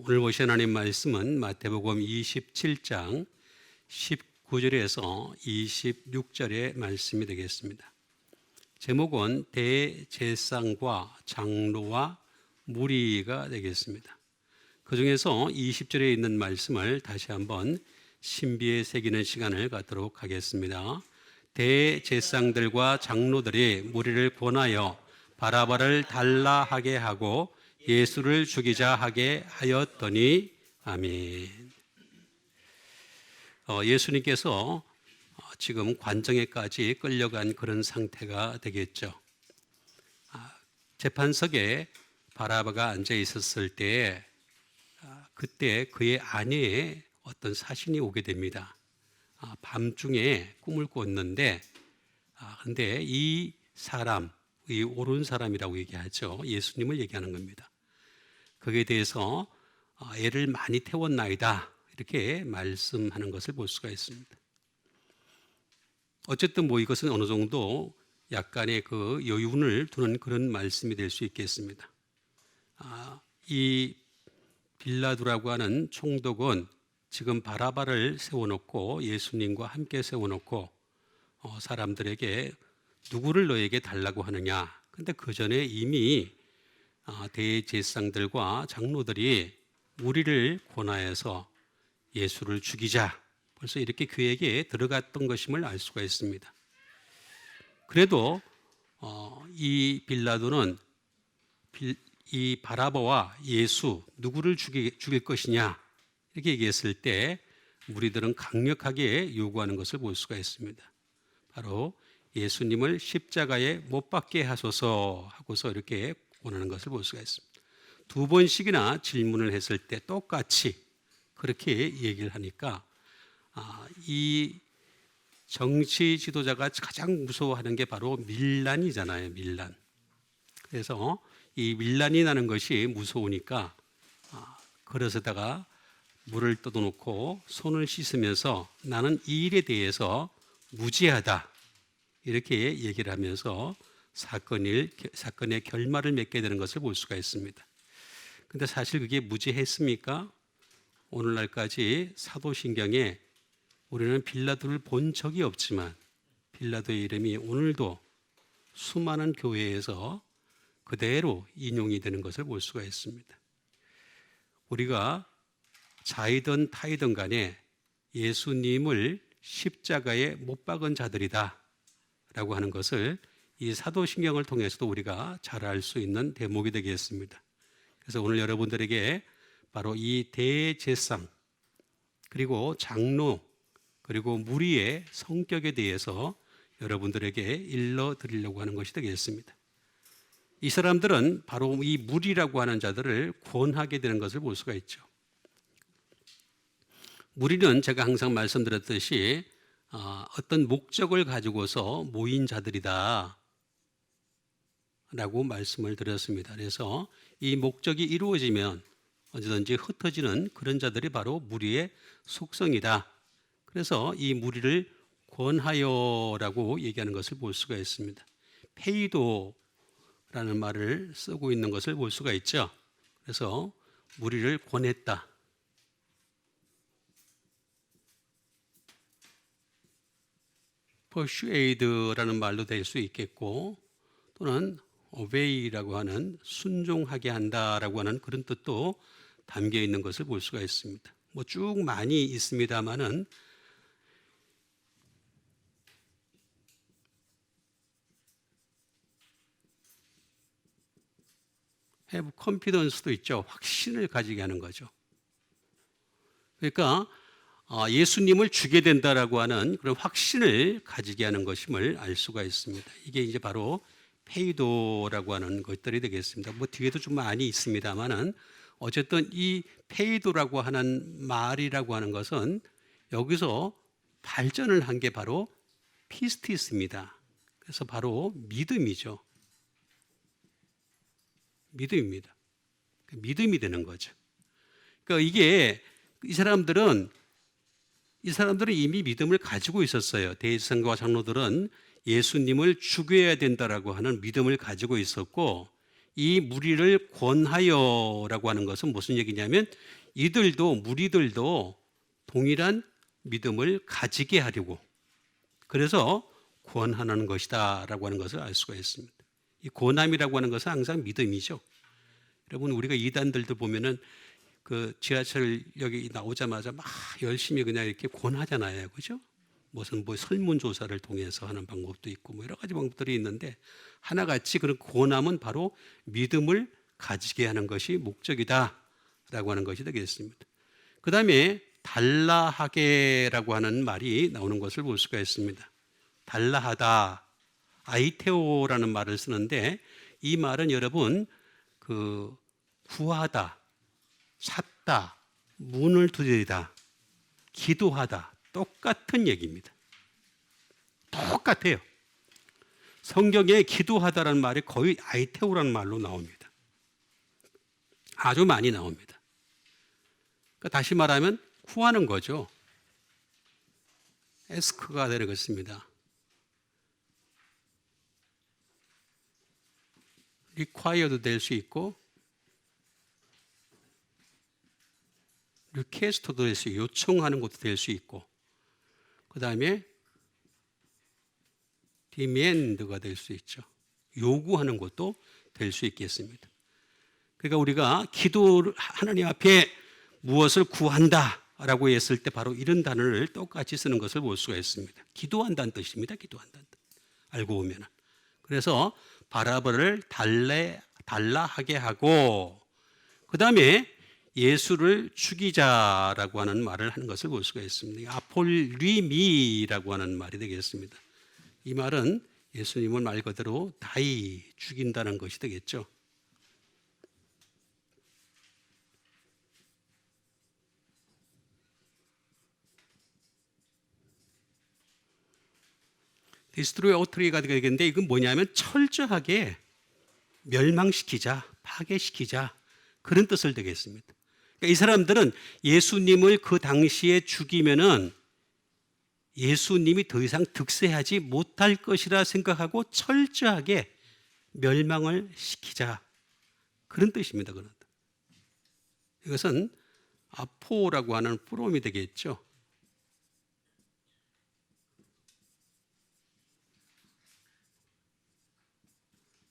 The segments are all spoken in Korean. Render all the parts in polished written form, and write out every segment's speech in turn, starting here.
오늘 보실 하나님 말씀은 마태복음 27장 19절에서 26절의 말씀이 되겠습니다. 제목은 대제사장과 장로와 무리가 되겠습니다. 그 중에서 20절에 있는 말씀을 다시 한번 신비에 새기는 시간을 갖도록 하겠습니다. 대제사장들과 장로들이 무리를 권하여 바라바를 달라하게 하고 예수를 죽이자 하게 하였더니 아멘. 예수님께서 지금 관정에까지 끌려간 그런 상태가 되겠죠. 재판석에 바라바가 앉아 있었을 때 그때 그의 아내의 어떤 사신이 오게 됩니다. 밤중에 꿈을 꿨는데 근데 이 사람, 이 옳은 사람이라고 얘기하죠. 예수님을 얘기하는 겁니다. 거기에 대해서 애를 많이 태웠나이다 이렇게 말씀하는 것을 볼 수가 있습니다. 어쨌든 이것은 어느 정도 약간의 그 여유를 두는 그런 말씀이 될 수 있겠습니다. 이 빌라도라고 하는 총독은 지금 바라바를 세워놓고 예수님과 함께 세워놓고 사람들에게 누구를 너에게 달라고 하느냐. 근데 그 전에 이미 대제사장들과 장로들이 무리를 권하여서 예수를 죽이자. 벌써 이렇게 계획에 들어갔던 것임을 알 수가 있습니다. 그래도 이 빌라도는 이 바라바와 예수 누구를 죽일 것이냐 이렇게 얘기했을 때 무리들은 강력하게 요구하는 것을 볼 수가 있습니다. 바로 예수님을 십자가에 못 박게 하소서 하고서 이렇게 원하는 것을 볼 수가 있습니다. 두 번씩이나 질문을 했을 때 똑같이 그렇게 얘기를 하니까 이 정치 지도자가 가장 무서워하는 게 바로 밀란이잖아요. 밀란. 그래서 이 밀란이 나는 것이 무서우니까 그릇에다가 물을 떠놓고 손을 씻으면서 나는 이 일에 대해서 무지하다 이렇게 얘기를 하면서 사건의 결말을 맺게 되는 것을 볼 수가 있습니다. 그런데 사실 그게 무지했습니까? 오늘날까지 사도신경에 우리는 빌라도를 본 적이 없지만 빌라도의 이름이 오늘도 수많은 교회에서 그대로 인용이 되는 것을 볼 수가 있습니다. 우리가 자이든 타이든 간에 예수님을 십자가에 못 박은 자들이다 라고 하는 것을 이 사도신경을 통해서도 우리가 잘 알 수 있는 대목이 되겠습니다. 그래서 오늘 여러분들에게 바로 이 대제사장 그리고 장로 그리고 무리의 성격에 대해서 여러분들에게 일러드리려고 하는 것이 되겠습니다. 이 사람들은 바로 이 무리라고 하는 자들을 권하게 되는 것을 볼 수가 있죠. 무리는 제가 항상 말씀드렸듯이 어떤 목적을 가지고서 모인 자들이다 라고 말씀을 드렸습니다. 그래서 이 목적이 이루어지면 언제든지 흩어지는 그런 자들이 바로 무리의 속성이다. 그래서 이 무리를 권하여라고 얘기하는 것을 볼 수가 있습니다. 페이도라는 말을 쓰고 있는 것을 볼 수가 있죠. 그래서 무리를 권했다. persuade라는 말로 될 수 있겠고 또는 obey라고 하는 순종하게 한다라고 하는 그런 뜻도 담겨 있는 것을 볼 수가 있습니다. 쭉 많이 있습니다만은 have confidence도 있죠. 확신을 가지게 하는 거죠. 그러니까 예수님을 죽게 된다라고 하는 그런 확신을 가지게 하는 것임을 알 수가 있습니다. 이게 이제 바로 페이도라고 하는 것들이 되겠습니다. 뒤에도 좀 많이 있습니다만은 어쨌든 이 페이도라고 하는 말이라고 하는 것은 여기서 발전을 한 게 바로 피스티스입니다. 그래서 바로 믿음이죠. 믿음입니다. 믿음이 되는 거죠. 그러니까 이게 이 사람들은 이미 믿음을 가지고 있었어요. 대제사장과 장로들은 예수님을 죽여야 된다라고 하는 믿음을 가지고 있었고 이 무리를 권하여라고 하는 것은 무슨 얘기냐면 무리들도 동일한 믿음을 가지게 하려고, 그래서 권하는 것이다라고 하는 것을 알 수가 있습니다. 이 권함이라고 하는 것은 항상 믿음이죠. 여러분, 우리가 이단들도 보면은 그 지하철역에 나오자마자 막 열심히 그냥 이렇게 권하잖아요, 그죠? 무슨 설문조사를 통해서 하는 방법도 있고 여러 가지 방법들이 있는데, 하나같이 그런 권함은 바로 믿음을 가지게 하는 것이 목적이다라고 하는 것이 되겠습니다. 그 다음에 달라하게라고 하는 말이 나오는 것을 볼 수가 있습니다. 달라하다, 아이테오라는 말을 쓰는데, 이 말은 여러분 구하다, 찾다, 문을 두드리다, 기도하다 똑같은 얘기입니다. 똑같아요. 성경에 기도하다라는 말이 거의 아이테오라는 말로 나옵니다. 아주 많이 나옵니다. 그러니까 다시 말하면 구하는 거죠. 에스크가 되는 것입니다. require도 될 수 있고 request도 될 수 있고, 요청하는 것도 될 수 있고, 그 다음에 demand가 될 수 있죠. 요구하는 것도 될 수 있겠습니다. 그러니까 우리가 하나님 앞에 무엇을 구한다라고 했을 때 바로 이런 단어를 똑같이 쓰는 것을 볼 수가 있습니다. 기도한다는 뜻입니다. 기도한다는 뜻. 알고 보면. 그래서 바라바를 달라하게 하고, 그 다음에 예수를 죽이자라고 하는 말을 하는 것을 볼 수가 있습니다. 아폴리미라고 하는 말이 되겠습니다. 이 말은 예수님을 말 그대로 죽인다는 것이 되겠죠. 디스트로이 어트리가 되겠는데, 이건 뭐냐면 철저하게 멸망시키자, 파괴시키자, 그런 뜻을 되겠습니다. 그러니까 이 사람들은 예수님을 그 당시에 죽이면은 예수님이 더 이상 득세하지 못할 것이라 생각하고 철저하게 멸망을 시키자, 그런 뜻입니다. 이것은 아포라고 하는 프롬이 되겠죠.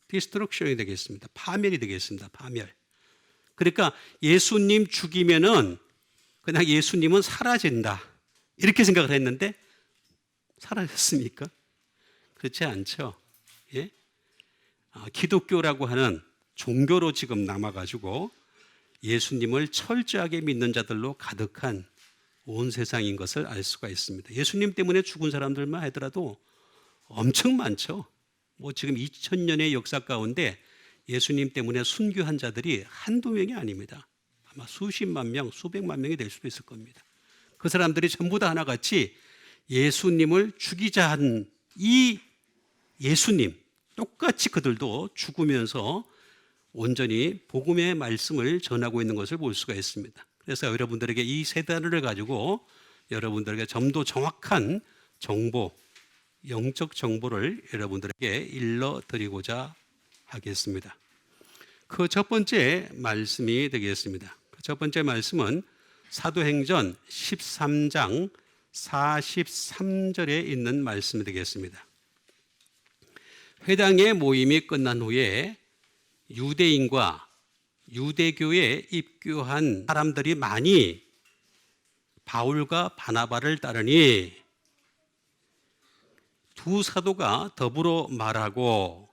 디스트럭션이 되겠습니다. 파멸이 되겠습니다. 파멸. 그러니까 예수님 죽이면은 그냥 예수님은 사라진다, 이렇게 생각을 했는데 사라졌습니까? 그렇지 않죠. 예? 기독교라고 하는 종교로 지금 남아가지고 예수님을 철저하게 믿는 자들로 가득한 온 세상인 것을 알 수가 있습니다. 예수님 때문에 죽은 사람들만 하더라도 엄청 많죠. 지금 2000년의 역사 가운데 예수님 때문에 순교한 자들이 한두 명이 아닙니다. 아마 수십만 명, 수백만 명이 될 수도 있을 겁니다. 그 사람들이 전부 다 하나같이 예수님을 죽이자 한 이 예수님, 똑같이 그들도 죽으면서 온전히 복음의 말씀을 전하고 있는 것을 볼 수가 있습니다. 그래서 여러분들에게 이 세 단어를 가지고 여러분들에게 좀 더 정확한 정보, 영적 정보를 여러분들에게 일러드리고자 하겠습니다. 그 첫 번째 말씀이 되겠습니다. 그 첫 번째 말씀은 사도행전 13장 43절에 있는 말씀이 되겠습니다. 회당의 모임이 끝난 후에 유대인과 유대교에 입교한 사람들이 많이 바울과 바나바를 따르니 두 사도가 더불어 말하고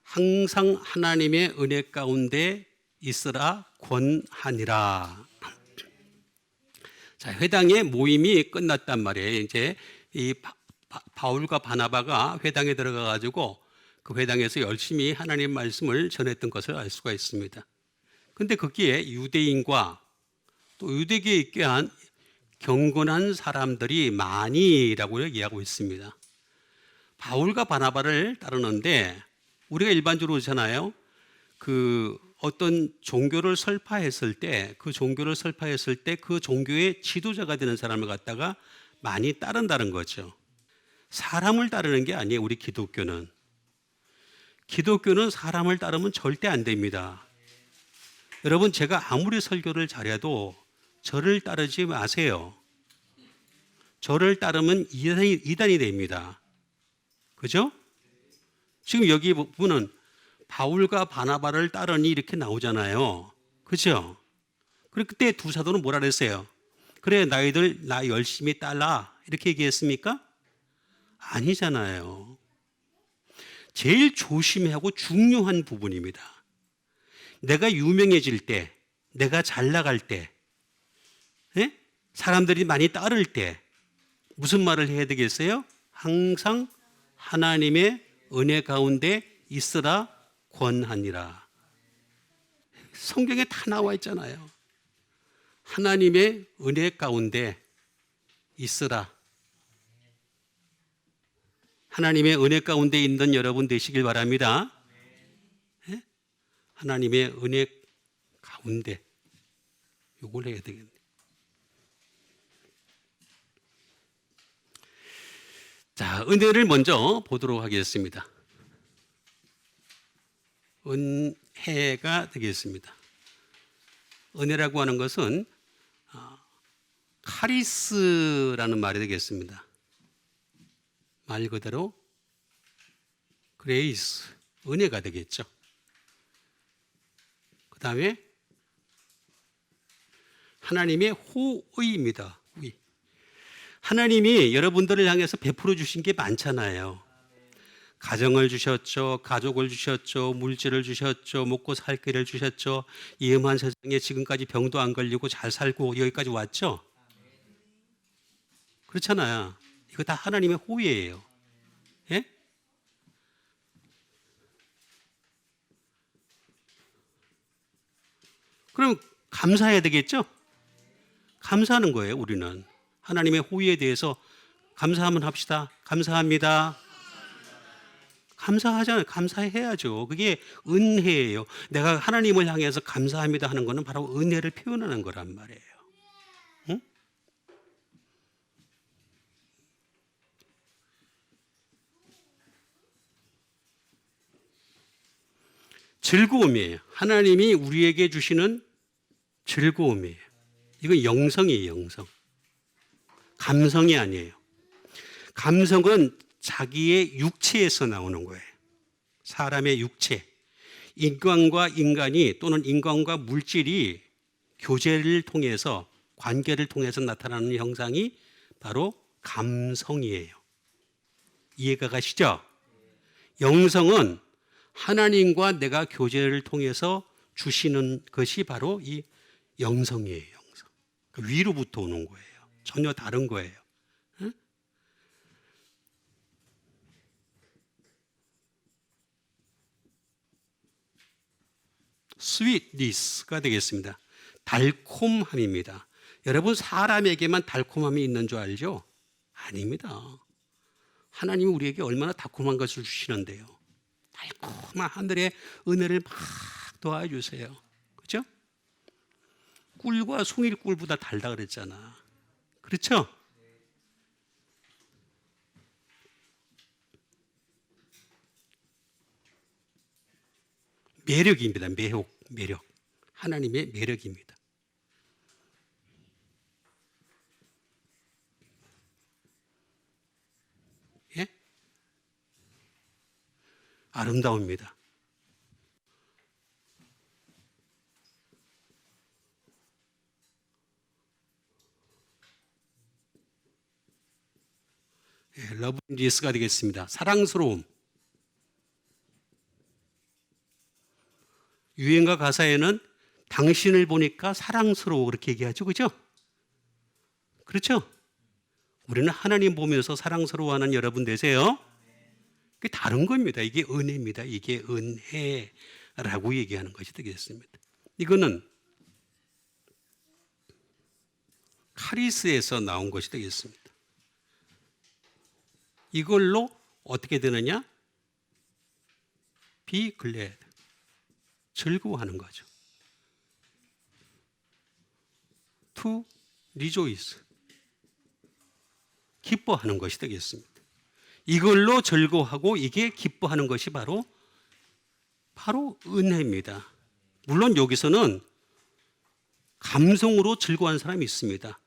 항상 하나님의 은혜 가운데 있으라 권하니라. 자, 회당의 모임이 끝났단 말이에요. 이제 이 바울과 바나바가 회당에 들어가 가지고 그 회당에서 열심히 하나님 말씀을 전했던 것을 알 수가 있습니다. 그런데 거기에 유대인과 또 유대교에 있게 한 경건한 사람들이 많이라고 얘기하고 있습니다. 바울과 바나바를 따르는데 우리가 일반적으로 그렇잖아요. 어떤 종교를 설파했을 때 그 종교의 지도자가 되는 사람을 갖다가 많이 따른다는 거죠. 사람을 따르는 게 아니에요. 우리 기독교는 기독교는 사람을 따르면 절대 안 됩니다. 여러분, 제가 아무리 설교를 잘해도 저를 따르지 마세요. 저를 따르면 이단이 됩니다. 그죠? 지금 여기 보면 바울과 바나바를 따르니 이렇게 나오잖아요. 그죠? 그리고 그때 두 사도는 뭐라 그랬어요? 그래, 너희들 나 열심히 따라 이렇게 얘기했습니까? 아니잖아요. 제일 조심하고 중요한 부분입니다. 내가 유명해질 때, 내가 잘 나갈 때, 사람들이 많이 따를 때 무슨 말을 해야 되겠어요? 항상 하나님의 은혜 가운데 있으라 권하니라. 성경에 다 나와 있잖아요. 하나님의 은혜 가운데 있으라. 하나님의 은혜 가운데 있는 여러분 되시길 바랍니다. 네? 하나님의 은혜 가운데 이걸 해야 되겠네. 자, 은혜를 먼저 보도록 하겠습니다. 은혜가 되겠습니다. 은혜라고 하는 것은 카리스라는 말이 되겠습니다. 말 그대로 그레이스, 은혜가 되겠죠. 그 다음에 하나님의 호의입니다. 호의. 하나님이 여러분들을 향해서 베풀어 주신 게 많잖아요. 가정을 주셨죠. 가족을 주셨죠. 물질을 주셨죠. 먹고 살 길을 주셨죠. 이 험한 세상에 지금까지 병도 안 걸리고 잘 살고 여기까지 왔죠. 그렇잖아요. 이거 다 하나님의 호의예요. 예? 그럼 감사해야 되겠죠? 감사하는 거예요, 우리는. 하나님의 호의에 대해서 감사하면 합시다. 감사합니다. 감사하잖아요. 감사해야죠. 그게 은혜예요. 내가 하나님을 향해서 감사합니다 하는 것은 바로 은혜를 표현하는 거란 말이에요. 응? 즐거움이에요. 하나님이 우리에게 주시는 즐거움이에요. 이건 영성이에요, 영성. 감성이 아니에요. 감성은 자기의 육체에서 나오는 거예요. 사람의 육체. 인간과 인간이 또는 인간과 물질이 교제를 통해서 관계를 통해서 나타나는 형상이 바로 감성이에요. 이해가 가시죠? 영성은 하나님과 내가 교제를 통해서 주시는 것이 바로 이 영성이에요. 영성. 위로부터 오는 거예요. 전혀 다른 거예요. 응? sweetness가 되겠습니다. 달콤함입니다. 여러분, 사람에게만 달콤함이 있는 줄 알죠? 아닙니다. 하나님이 우리에게 얼마나 달콤한 것을 주시는데요. 달콤한 하늘의 은혜를 막 도와주세요. 그렇죠? 꿀과 송이꿀보다 달다 그랬잖아. 그렇죠? 매력입니다. 매력. 하나님의 매력입니다. 예? 아름다움입니다. 예, 러브니스가 되겠습니다. 사랑스러움. 유행가 가사에는 당신을 보니까 사랑스러워 그렇게 얘기하죠. 그죠? 그렇죠? 우리는 하나님 보면서 사랑스러워하는 여러분 되세요. 그게 다른 겁니다. 이게 은혜입니다. 이게 은혜라고 얘기하는 것이 되겠습니다. 이거는 카리스에서 나온 것이 되겠습니다. 이걸로 어떻게 되느냐? Be glad. 즐거워하는 거죠. To rejoice. 기뻐하는 것이 되겠습니다. 이걸로 즐거워하고 이게 기뻐하는 것이 바로 바로 은혜입니다. 물론 여기서는 감성으로 즐거워하는 사람이 있습니다.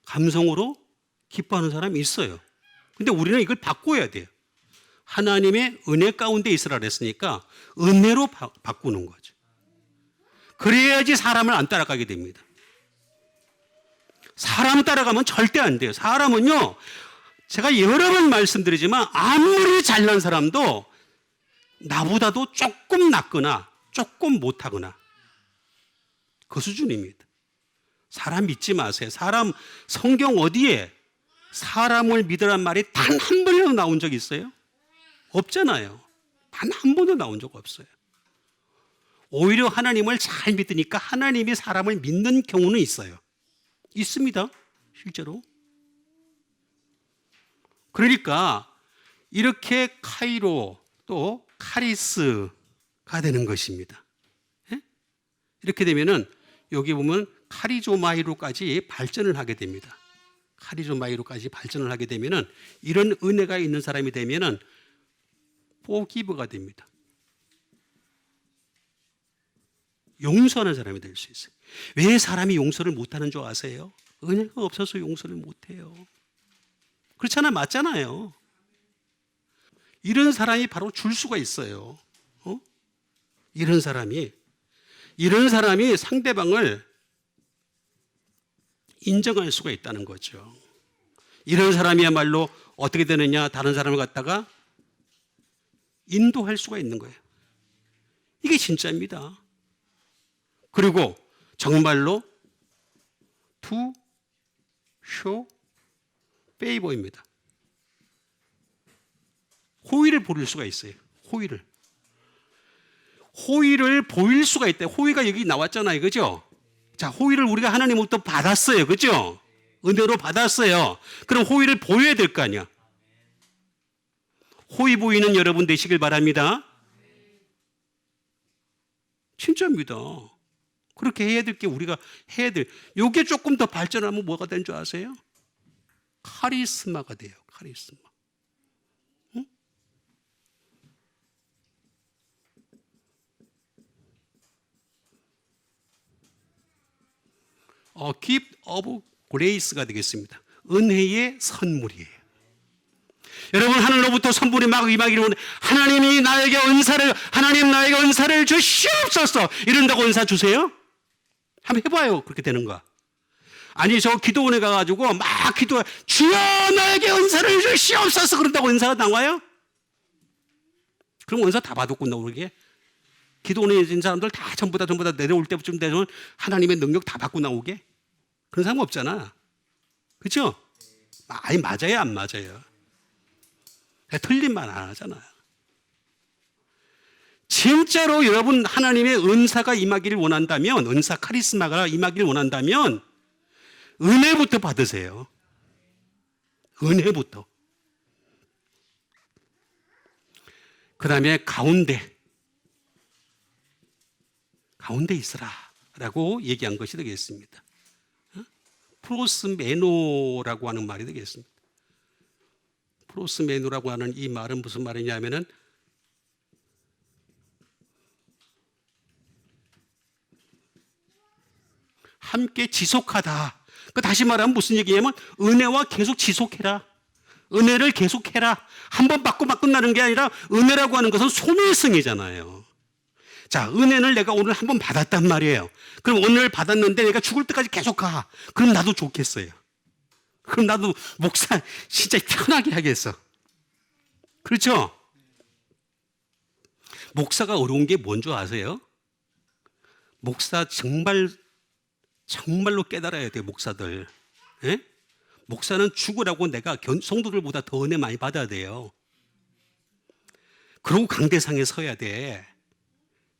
감성으로 기뻐하는 사람이 있어요. 근데 우리는 이걸 바꿔야 돼요. 하나님의 은혜 가운데 있으라 그랬으니까 은혜로 바꾸는 거죠. 그래야지 사람을 안 따라가게 됩니다. 사람 따라가면 절대 안 돼요. 사람은요, 제가 여러 번 말씀드리지만 아무리 잘난 사람도 나보다도 조금 낫거나 조금 못하거나 그 수준입니다. 사람 믿지 마세요. 사람, 성경 어디에 사람을 믿으란 말이 단 한 번이라도 나온 적 있어요? 없잖아요. 단 한 번도 나온 적 없어요. 오히려 하나님을 잘 믿으니까 하나님이 사람을 믿는 경우는 있어요. 있습니다. 실제로. 그러니까 이렇게 카이로 또 카리스가 되는 것입니다. 예? 이렇게 되면은 여기 보면 카리조마이로까지 발전을 하게 됩니다. 카리조마이로까지 발전을 하게 되면은 이런 은혜가 있는 사람이 되면은 포기버가 됩니다. 용서하는 사람이 될 수 있어요. 왜 사람이 용서를 못하는 줄 아세요? 은혜가 없어서 용서를 못해요. 그렇잖아, 맞잖아요. 이런 사람이 바로 줄 수가 있어요. 이런 사람이 상대방을 인정할 수가 있다는 거죠. 이런 사람이야말로 어떻게 되느냐, 다른 사람을 갖다가 인도할 수가 있는 거예요. 이게 진짜입니다. 그리고 정말로 to show favor입니다. 호의를 보일 수가 있어요. 호의를 보일 수가 있다. 호의가 여기 나왔잖아요. 그죠? 자, 호의를 우리가 하나님으로부터 받았어요. 그죠? 은혜로 받았어요. 그럼 호의를 보여야 될 거 아니야. 호의 보이는 여러분 되시길 바랍니다. 진짜입니다. 그렇게 해야 될 게 우리가 해야 될. 이게 조금 더 발전하면 뭐가 되는 줄 아세요? 카리스마가 돼요. 카리스마. 응? gift of grace가 되겠습니다. 은혜의 선물이에요. 여러분, 하늘로부터 선물이 막 임하기를 원해. 하나님 나에게 은사를 주시옵소서. 이런다고 은사 주세요? 한번 해봐요. 그렇게 되는 거. 아니, 저 기도원에 가가지고 막 기도해. 주여 나에게 은사를 주시옵소서. 그런다고 은사가 나와요? 그럼 은사 다 받았구나, 그러게. 기도원에 있는 사람들 다 전부 다 내려올 때쯤 되면 하나님의 능력 다 받고 나오게? 그런 사람 없잖아. 그렇죠? 아니, 맞아요, 안 맞아요? 틀린 말 안 하잖아요. 진짜로 여러분 하나님의 은사가 임하기를 원한다면, 은사 카리스마가 임하기를 원한다면 은혜부터 받으세요. 은혜부터. 그 다음에 가운데 있으라 라고 얘기한 것이 되겠습니다. 프로스메노라고 하는 말이 되겠습니다. 프로스메노라고 하는 이 말은 무슨 말이냐면은 함께 지속하다. 다시 말하면 무슨 얘기냐면 은혜와 계속 지속해라. 은혜를 계속해라. 한 번 받고 막 끝나는 게 아니라 은혜라고 하는 것은 소멸성이잖아요. 자, 은혜를 내가 오늘 한 번 받았단 말이에요. 그럼 은혜를 받았는데 내가 죽을 때까지 계속 가. 그럼 나도 좋겠어요. 그럼 나도 목사 진짜 편하게 하겠어. 그렇죠? 목사가 어려운 게 뭔 줄 아세요? 목사 정말로 깨달아야 돼요, 목사들. 예? 목사는 죽으라고 내가 성도들보다 더 은혜 많이 받아야 돼요. 그러고 강대상에 서야 돼.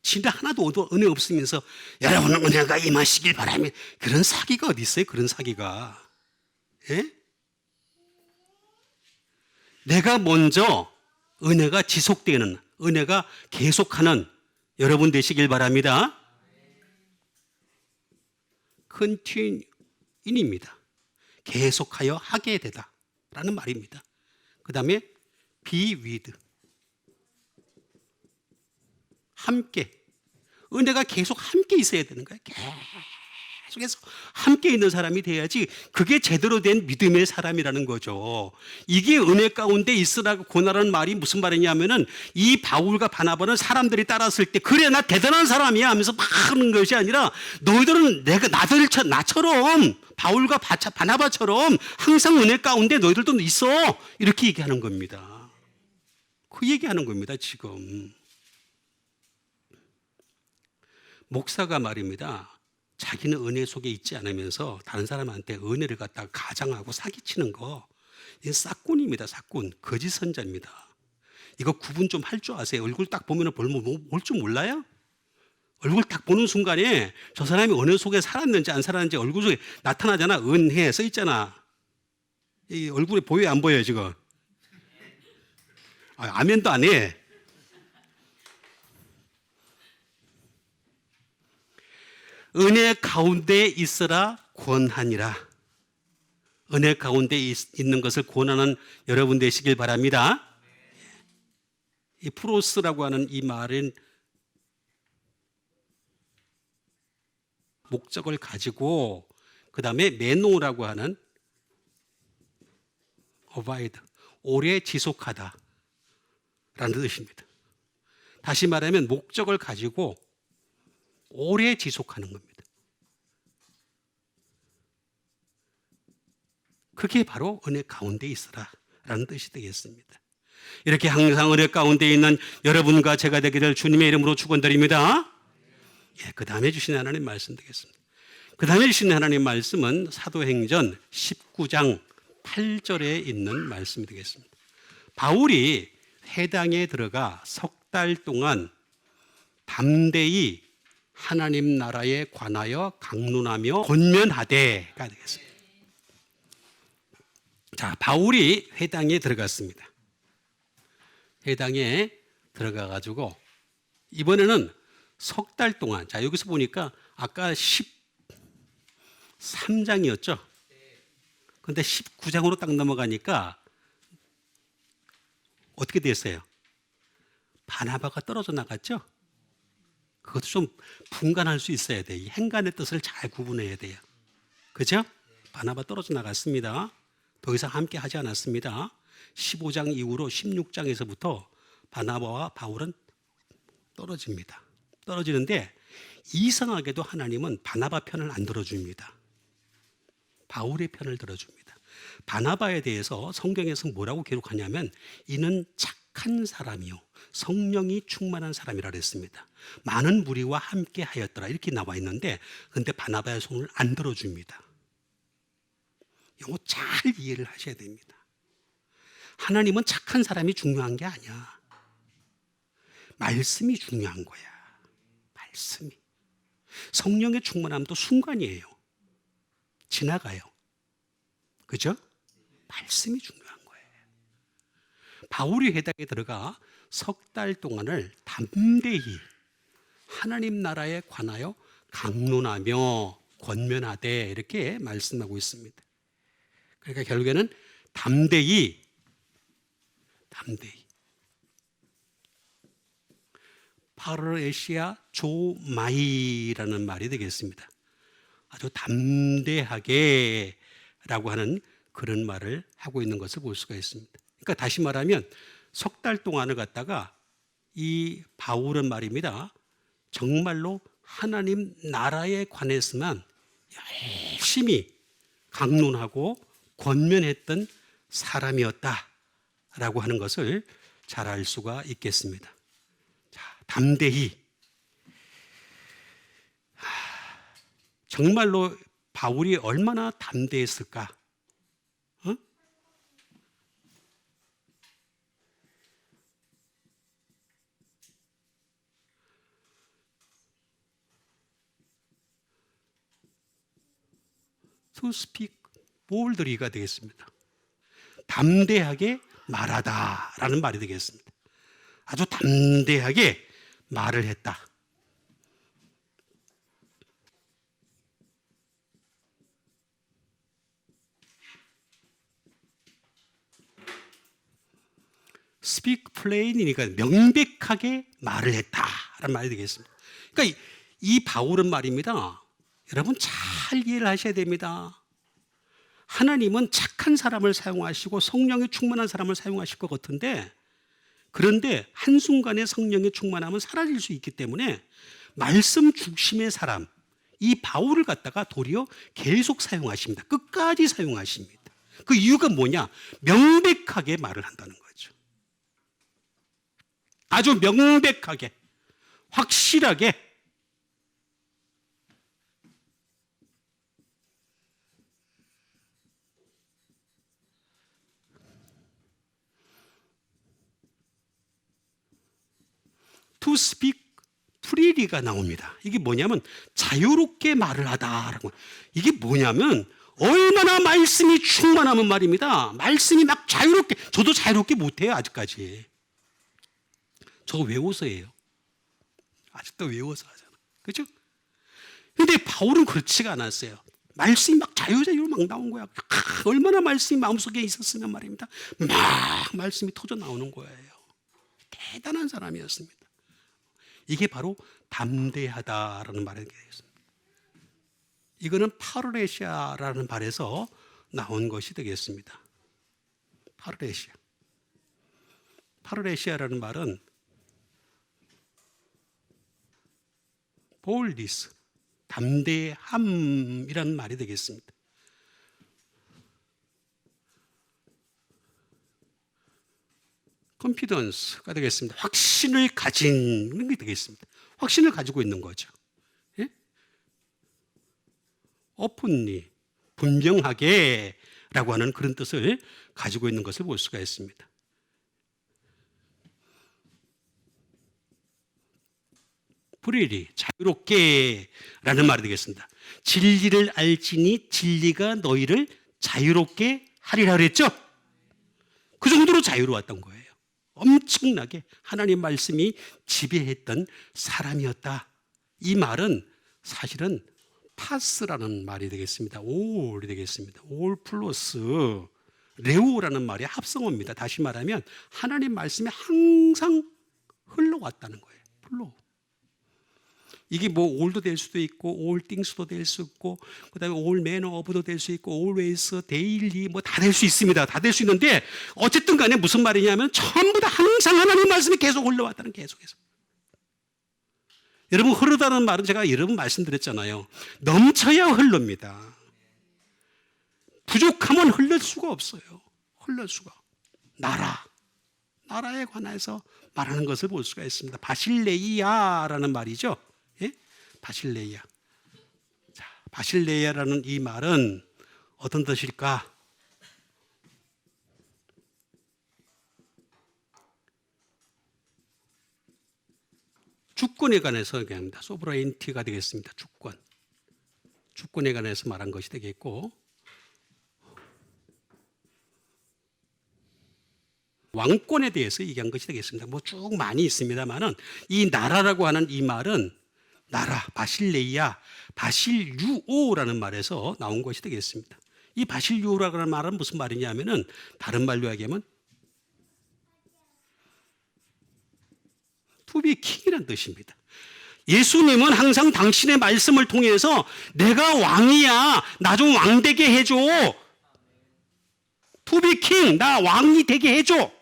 진짜 하나도 은혜 없으면서 여러분은 은혜가 임하시길 바라며. 그런 사기가 어디 있어요? 그런 사기가. 예? 내가 먼저 은혜가 지속되는, 은혜가 계속하는 여러분 되시길 바랍니다. continue입니다. 계속하여 하게 되다 라는 말입니다. 그 다음에 be with, 함께. 은혜가 계속 함께 있어야 되는 거예요. 계속해서 함께 있는 사람이 돼야지 그게 제대로 된 믿음의 사람이라는 거죠. 이게 은혜 가운데 있으라고 고나라는 말이 무슨 말이냐면은 이 바울과 바나바는 사람들이 따랐을 때 그래 나 대단한 사람이야 하면서 막 하는 것이 아니라 너희들은 나처럼 바울과 바나바처럼 항상 은혜 가운데 너희들도 있어 이렇게 얘기하는 겁니다. 그 얘기하는 겁니다. 지금 목사가 말입니다. 자기는 은혜 속에 있지 않으면서 다른 사람한테 은혜를 갖다가 가장하고 사기치는 거, 이건 싹군입니다. 싹군, 거짓 선자입니다. 이거 구분 좀 할 줄 아세요? 얼굴 딱 보면 볼 줄 몰라요? 얼굴 딱 보는 순간에 저 사람이 은혜 속에 살았는지 안 살았는지 얼굴 속에 나타나잖아. 은혜 써 있잖아. 이 얼굴에 보여요, 안 보여요 지금? 아멘도 안 해. 은혜 가운데 있으라 권하니라. 은혜 가운데 있는 것을 권하는 여러분 되시길 바랍니다. 이 프로스라고 하는 이 말은 목적을 가지고 그 다음에 메노라고 하는 abide, 오래 지속하다 라는 뜻입니다. 다시 말하면 목적을 가지고 오래 지속하는 겁니다. 그게 바로 은혜 가운데 있으라 라는 뜻이 되겠습니다. 이렇게 항상 은혜 가운데 있는 여러분과 제가 되기를 주님의 이름으로 축원드립니다. 그 다음에 주신 하나님 말씀 되겠습니다. 그 다음에 주신 하나님 말씀은 사도행전 19장 8절에 있는 말씀이 되겠습니다. 바울이 회당에 들어가 석 달 동안 담대히 하나님 나라에 관하여 강론하며 권면하되가 되겠습니다. 자, 바울이 회당에 들어갔습니다. 회당에 들어가 가지고 이번에는 석 달 동안, 자 여기서 보니까 아까 13장이었죠. 그런데 19장으로 딱 넘어가니까 어떻게 됐어요? 바나바가 떨어져 나갔죠. 그것도 좀 분간할 수 있어야 돼요. 이 행간의 뜻을 잘 구분해야 돼요. 그죠? 바나바 떨어져 나갔습니다. 더 이상 함께 하지 않았습니다. 15장 이후로 16장에서부터 바나바와 바울은 떨어집니다. 떨어지는데 이상하게도 하나님은 바나바 편을 안 들어줍니다. 바울의 편을 들어줍니다. 바나바에 대해서 성경에서 뭐라고 기록하냐면 이는 착한 사람이요 성령이 충만한 사람이라 그랬습니다. 많은 무리와 함께 하였더라 이렇게 나와 있는데 근데 바나바의 손을 안 들어줍니다. 이거 잘 이해를 하셔야 됩니다. 하나님은 착한 사람이 중요한 게 아니야. 말씀이 중요한 거야. 말씀이. 성령의 충만함도 순간이에요. 지나가요. 그죠? 말씀이 중요한 거예요. 바울이 회당에 들어가 석 달 동안을 담대히 하나님 나라에 관하여 강론하며 권면하되 이렇게 말씀하고 있습니다. 그러니까 결국에는 담대히 파르에시아 조마이라는 말이 되겠습니다. 아주 담대하게 라고 하는 그런 말을 하고 있는 것을 볼 수가 있습니다. 그러니까 다시 말하면 석 달 동안을 갖다가 이 바울은 말입니다. 정말로 하나님 나라에 관해서만 열심히 강론하고 권면했던 사람이었다라고 하는 것을 잘 알 수가 있겠습니다. 자, 담대히. 정말로 바울이 얼마나 담대했을까? To speak boldly가 되겠습니다. 담대하게 말하다라는 말이 되겠습니다. 아주 담대하게 말을 했다. speak plain이니까 명백하게 말을 했다 라는 말이 되겠습니다. 그러니까 이 바울은 말입니다. 여러분 잘 이해를 하셔야 됩니다. 하나님은 착한 사람을 사용하시고 성령에 충만한 사람을 사용하실 것 같은데, 그런데 한순간에 성령에 충만하면 사라질 수 있기 때문에 말씀 중심의 사람, 이 바울을 갖다가 도리어 계속 사용하십니다. 끝까지 사용하십니다. 그 이유가 뭐냐? 명백하게 말을 한다는 거죠. 아주 명백하게, 확실하게. To speak freely가 나옵니다. 이게 뭐냐면 자유롭게 말을 하다라고. 이게 뭐냐면 얼마나 말씀이 충만하면 말입니다. 말씀이 막 자유롭게, 저도 자유롭게 못해요 아직까지. 저거 외워서 해요. 아직도 외워서 하잖아. 그렇죠? 근데 바울은 그렇지가 않았어요. 말씀이 막 자유자유로 막 나온 거야. 얼마나 말씀이 마음속에 있었으면 말입니다. 막 말씀이 터져 나오는 거예요. 대단한 사람이었습니다. 이게 바로 담대하다라는 말이 되겠습니다. 이거는 파르레시아라는 말에서 나온 것이 되겠습니다. 파르레시아. 파르레시아라는 말은 boldness, 담대함이라는 말이 되겠습니다. confidence가 되겠습니다. 확신을 가지는 게 되겠습니다. 확신을 가지고 있는 거죠. 예? openly, 분명하게 라고 하는 그런 뜻을 가지고 있는 것을 볼 수가 있습니다. freely, 자유롭게 라는 말이 되겠습니다. 진리를 알지니 진리가 너희를 자유롭게 하리라 그랬죠? 그 정도로 자유로웠던 거예요. 엄청나게 하나님 말씀이 지배했던 사람이었다. 이 말은 사실은 파스라는 말이 되겠습니다. 올이 되겠습니다. 올 플러스 레오라는 말의 합성어입니다. 다시 말하면 하나님 말씀이 항상 흘러왔다는 거예요. 플로우. 이게 뭐 올도 될 수도 있고 올 띵스도 될 수 있고 그다음에 올 매너 오브도 될 수 있고 올웨이스 데일리 뭐 다 될 수 있습니다. 다 될 수 있는데 어쨌든 간에 무슨 말이냐면 전부 다 항상 하나님 말씀이 계속 흘러왔다는, 계속해서. 여러분 흐르다는 말은 제가 여러 번 말씀드렸잖아요. 넘쳐야 흐릅니다. 부족하면 흘릴 수가 없어요. 흘릴 수가. 나라에 관해서 말하는 것을 볼 수가 있습니다. 바실레이아라는 말이죠. 예? 바실레이아. 자, 바실레이아라는 이 말은 어떤 뜻일까? 주권에 관해서 얘기합니다. 소브라인티가 되겠습니다. 주권에 관해서 말한 것이 되겠고, 왕권에 대해서 얘기한 것이 되겠습니다. 뭐 쭉 많이 있습니다만은 이 나라라고 하는 이 말은 나라, 바실레이아, 바실유오라는 말에서 나온 것이 되겠습니다. 이 바실유오라고 하는 말은 무슨 말이냐면은 다른 말로 얘기하면 to be king이라는 뜻입니다. 예수님은 항상 당신의 말씀을 통해서 내가 왕이야, 나 좀 왕되게 해줘. to be king, 나 왕이 되게 해줘.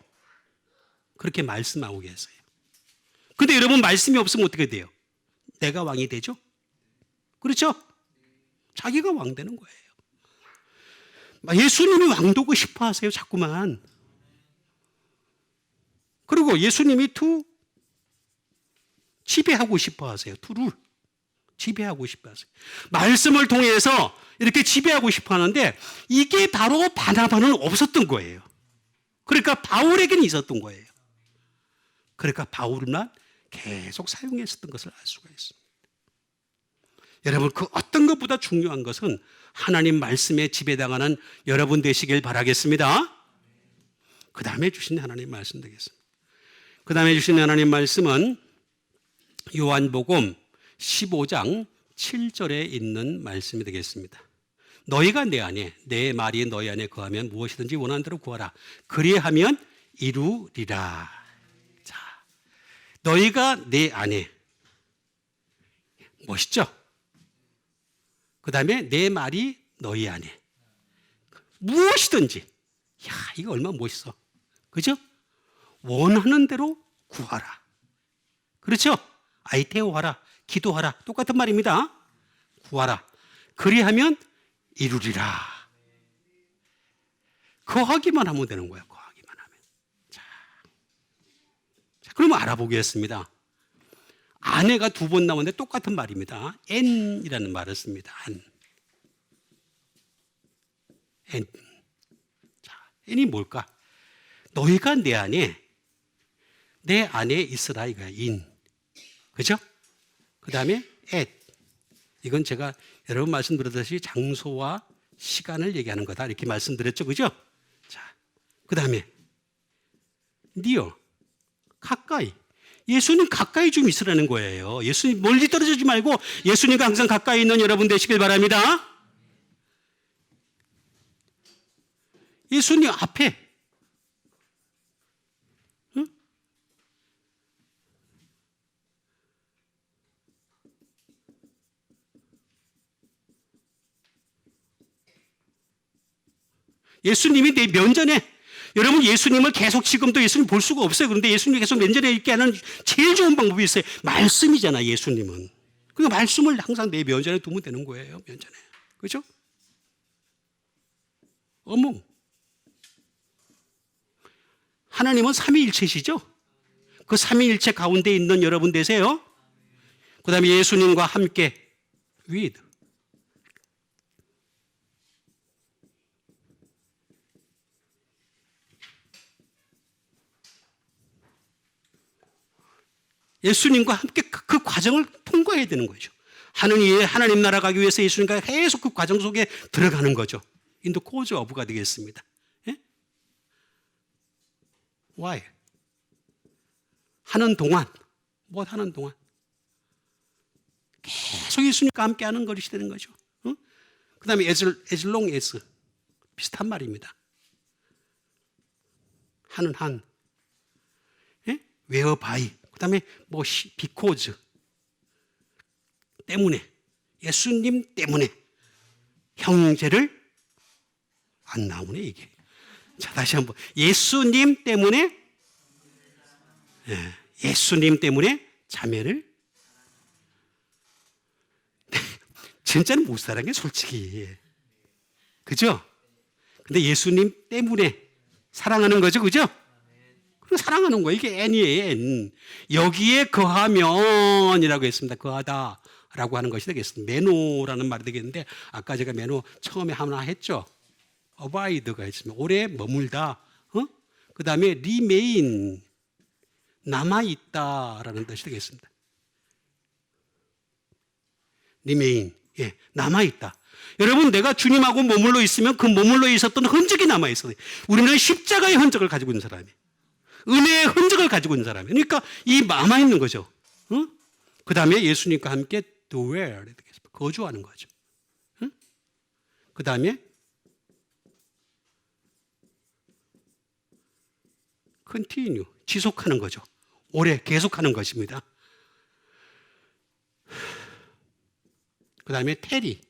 그렇게 말씀하고 계세요. 근데 여러분 말씀이 없으면 어떻게 돼요? 내가 왕이 되죠? 그렇죠? 자기가 왕 되는 거예요. 예수님이 왕 되고 싶어 하세요, 자꾸만. 그리고 예수님이 지배하고 싶어 하세요. 투를 지배하고 싶어 하세요. 말씀을 통해서 이렇게 지배하고 싶어 하는데 이게 바로 바나바는 없었던 거예요. 그러니까 바울에게는 있었던 거예요. 그러니까 바울만 계속 사용했었던 것을 알 수가 있습니다. 여러분, 그 어떤 것보다 중요한 것은 하나님 말씀에 지배당하는 여러분 되시길 바라겠습니다. 그 다음에 주신 하나님 말씀 되겠습니다. 그 다음에 주신 하나님 말씀은 요한복음 15장 7절에 있는 말씀이 되겠습니다. 너희가 내 안에, 내 말이 너희 안에 거하면 무엇이든지 원하는 대로 구하라. 그리하면 이루리라. 자, 너희가 내 안에, 멋있죠? 그 다음에 내 말이 너희 안에. 무엇이든지. 야, 이거 얼마나 멋있어. 그죠? 원하는 대로 구하라. 그렇죠? 아이테오하라. 기도하라. 똑같은 말입니다. 구하라. 그리하면 이루리라. 거하기만 하면 되는 거야. 거하기만 하면. 자, 그러면 알아보겠습니다. 아내가 2번 나오는데 똑같은 말입니다. n이라는 말을 씁니다. n. 자, n이 뭘까? 너희가 내 안에 있으라 이거야. in. 그죠? 그 다음에 at. 이건 제가 여러 번 말씀드렸듯이 장소와 시간을 얘기하는 거다. 이렇게 말씀드렸죠. 그죠? 자, 그 다음에 near. 가까이. 예수님 가까이 좀 있으라는 거예요. 예수님 멀리 떨어지지 말고 예수님과 항상 가까이 있는 여러분 되시길 바랍니다. 예수님 앞에. 응? 예수님이 내 면전에. 여러분 예수님을 계속 지금도 예수님 볼 수가 없어요. 그런데 예수님 계속 면전에 있게 하는 제일 좋은 방법이 있어요. 말씀이잖아. 예수님은. 그 말씀을 항상 내 면전에 두면 되는 거예요. 면전에. 그렇죠? 어머. 하나님은 삼위일체시죠? 그 삼위일체 가운데 있는 여러분 되세요. 그 다음에 예수님과 함께 with. 예수님과 함께 그 과정을 통과해야 되는 거죠. 하나님 나라 가기 위해서 예수님과 계속 그 과정 속에 들어가는 거죠. 인도 코즈 오브가 되겠습니다. 예? Why? 하는 동안, 뭐 하는 동안 계속 예수님과 함께 하는 것이 되는 거죠. 그 다음에 as long as 비슷한 말입니다. 하는 한, 예? whereby. 그 다음에 뭐 because 때문에, 예수님 때문에 형제를 안 나오네 이게. 자, 다시 한번 예수님 때문에, 예수님 때문에 자매를. 진짜는 못 사랑해 솔직히. 그죠? 근데 예수님 때문에 사랑하는 거죠. 그죠? 사랑하는 거예요. 이게 n이에요. n. 여기에 거하면이라고 했습니다. 거하다라고 하는 것이 되겠습니다. 매노라는 말이 되겠는데 아까 제가 매노 처음에 하나 했죠. abide가 있습니다. 오래 머물다. 그 다음에 remain. 남아있다라는 뜻이 되겠습니다. remain. 예, 남아있다. 여러분 내가 주님하고 머물러 있으면 그 머물러 있었던 흔적이 남아있어요. 우리는 십자가의 흔적을 가지고 있는 사람이에요. 은혜의 흔적을 가지고 있는 사람이에요. 그러니까 이 남아있는 거죠. 그 다음에 예수님과 함께 dwell, 거주하는 거죠. 그 다음에 continue, 지속하는 거죠. 오래 계속하는 것입니다. 그 다음에 tarry,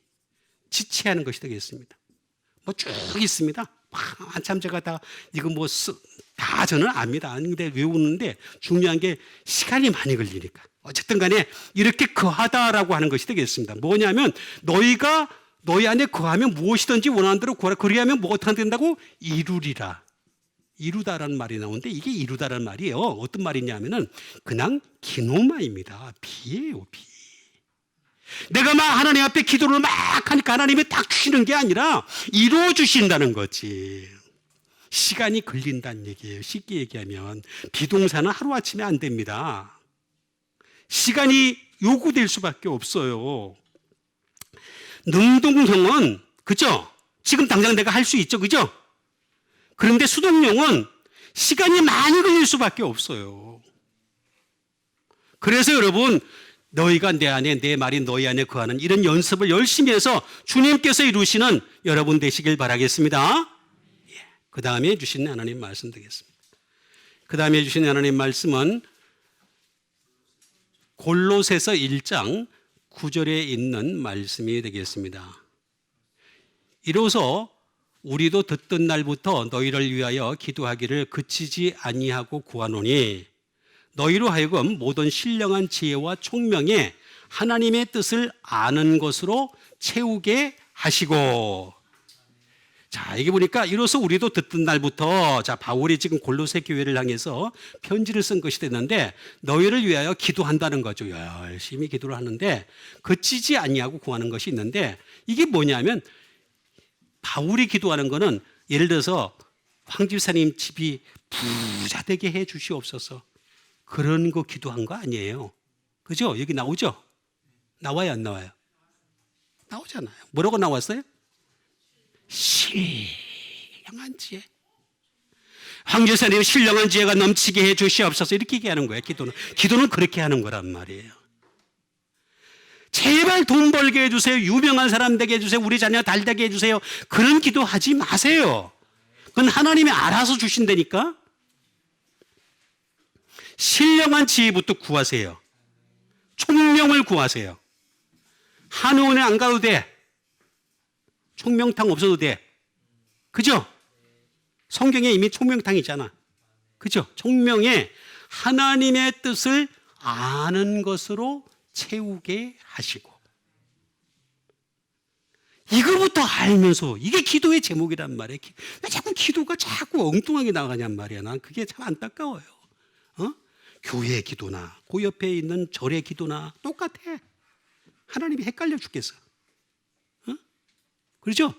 지체하는 것이 되겠습니다. 뭐 쭉 있습니다. 한참 제가 다 이거 뭐 다 저는 압니다. 근데 외우는데 중요한 게 시간이 많이 걸리니까. 어쨌든 간에 이렇게 거하다라고 하는 것이 되겠습니다. 뭐냐면 너희가 너희 안에 거하면 무엇이든지 원하는 대로 구하라. 그리하면 뭐 어떻게 된다고? 이루리라. 이루다라는 말이 나오는데 이게 이루다라는 말이에요. 어떤 말이냐면은 그냥 기노마입니다. 비예요, 비. 내가 막 하나님 앞에 기도를 막 하니까 하나님이 딱 주시는 게 아니라 이루어 주신다는 거지. 시간이 걸린다는 얘기예요. 쉽게 얘기하면 비동사는 하루아침에 안 됩니다. 시간이 요구될 수밖에 없어요. 능동형은 그죠? 지금 당장 내가 할 수 있죠. 그죠? 그런데 수동형은 시간이 많이 걸릴 수밖에 없어요. 그래서 여러분 너희가 내 안에 내 말이 너희 안에 거하는 이런 연습을 열심히 해서 주님께서 이루시는 여러분 되시길 바라겠습니다. 그 다음에 주신 하나님 말씀 되겠습니다. 그 다음에 주신 하나님 말씀은 골로새서 1장 9절에 있는 말씀이 되겠습니다. 이로써 우리도 듣던 날부터 너희를 위하여 기도하기를 그치지 아니하고 구하노니 너희로 하여금 모든 신령한 지혜와 총명에 하나님의 뜻을 아는 것으로 채우게 하시고. 자, 이게 보니까 이로써 우리도 듣던 날부터, 자, 바울이 지금 골로새 교회를 향해서 편지를 쓴 것이 됐는데 너희를 위하여 기도한다는 거죠. 열심히 기도를 하는데 그치지 아니하고 구하는 것이 있는데, 이게 뭐냐면 바울이 기도하는 거는 예를 들어서 황 집사님 집이 부자 되게 해 주시옵소서, 그런 거 기도한 거 아니에요. 그죠? 여기 나오죠? 나와요, 안 나와요? 나오잖아요. 뭐라고 나왔어요? 신령한 지혜. 황 집사님 신령한 지혜가 넘치게 해 주시옵소서, 이렇게 얘기하는 거예요. 기도는 그렇게 하는 거란 말이에요. 제발 돈 벌게 해주세요. 유명한 사람 되게 해주세요. 우리 자녀 달 되게 해주세요. 그런 기도하지 마세요. 그건 하나님이 알아서 주신다니까. 신령한 지혜부터 구하세요. 총명을 구하세요. 한의원에 안 가도 돼. 총명탕 없어도 돼. 그죠? 성경에 이미 총명탕이잖아. 그죠? 총명에 하나님의 뜻을 아는 것으로 채우게 하시고. 이거부터 알면서, 이게 기도의 제목이란 말이에요. 왜 자꾸 기도가 자꾸 엉뚱하게 나가냔 말이야. 난 그게 참 안타까워요. 교회의 기도나 그 옆에 있는 절의 기도나 똑같아. 하나님이 헷갈려 죽겠어. 그렇죠?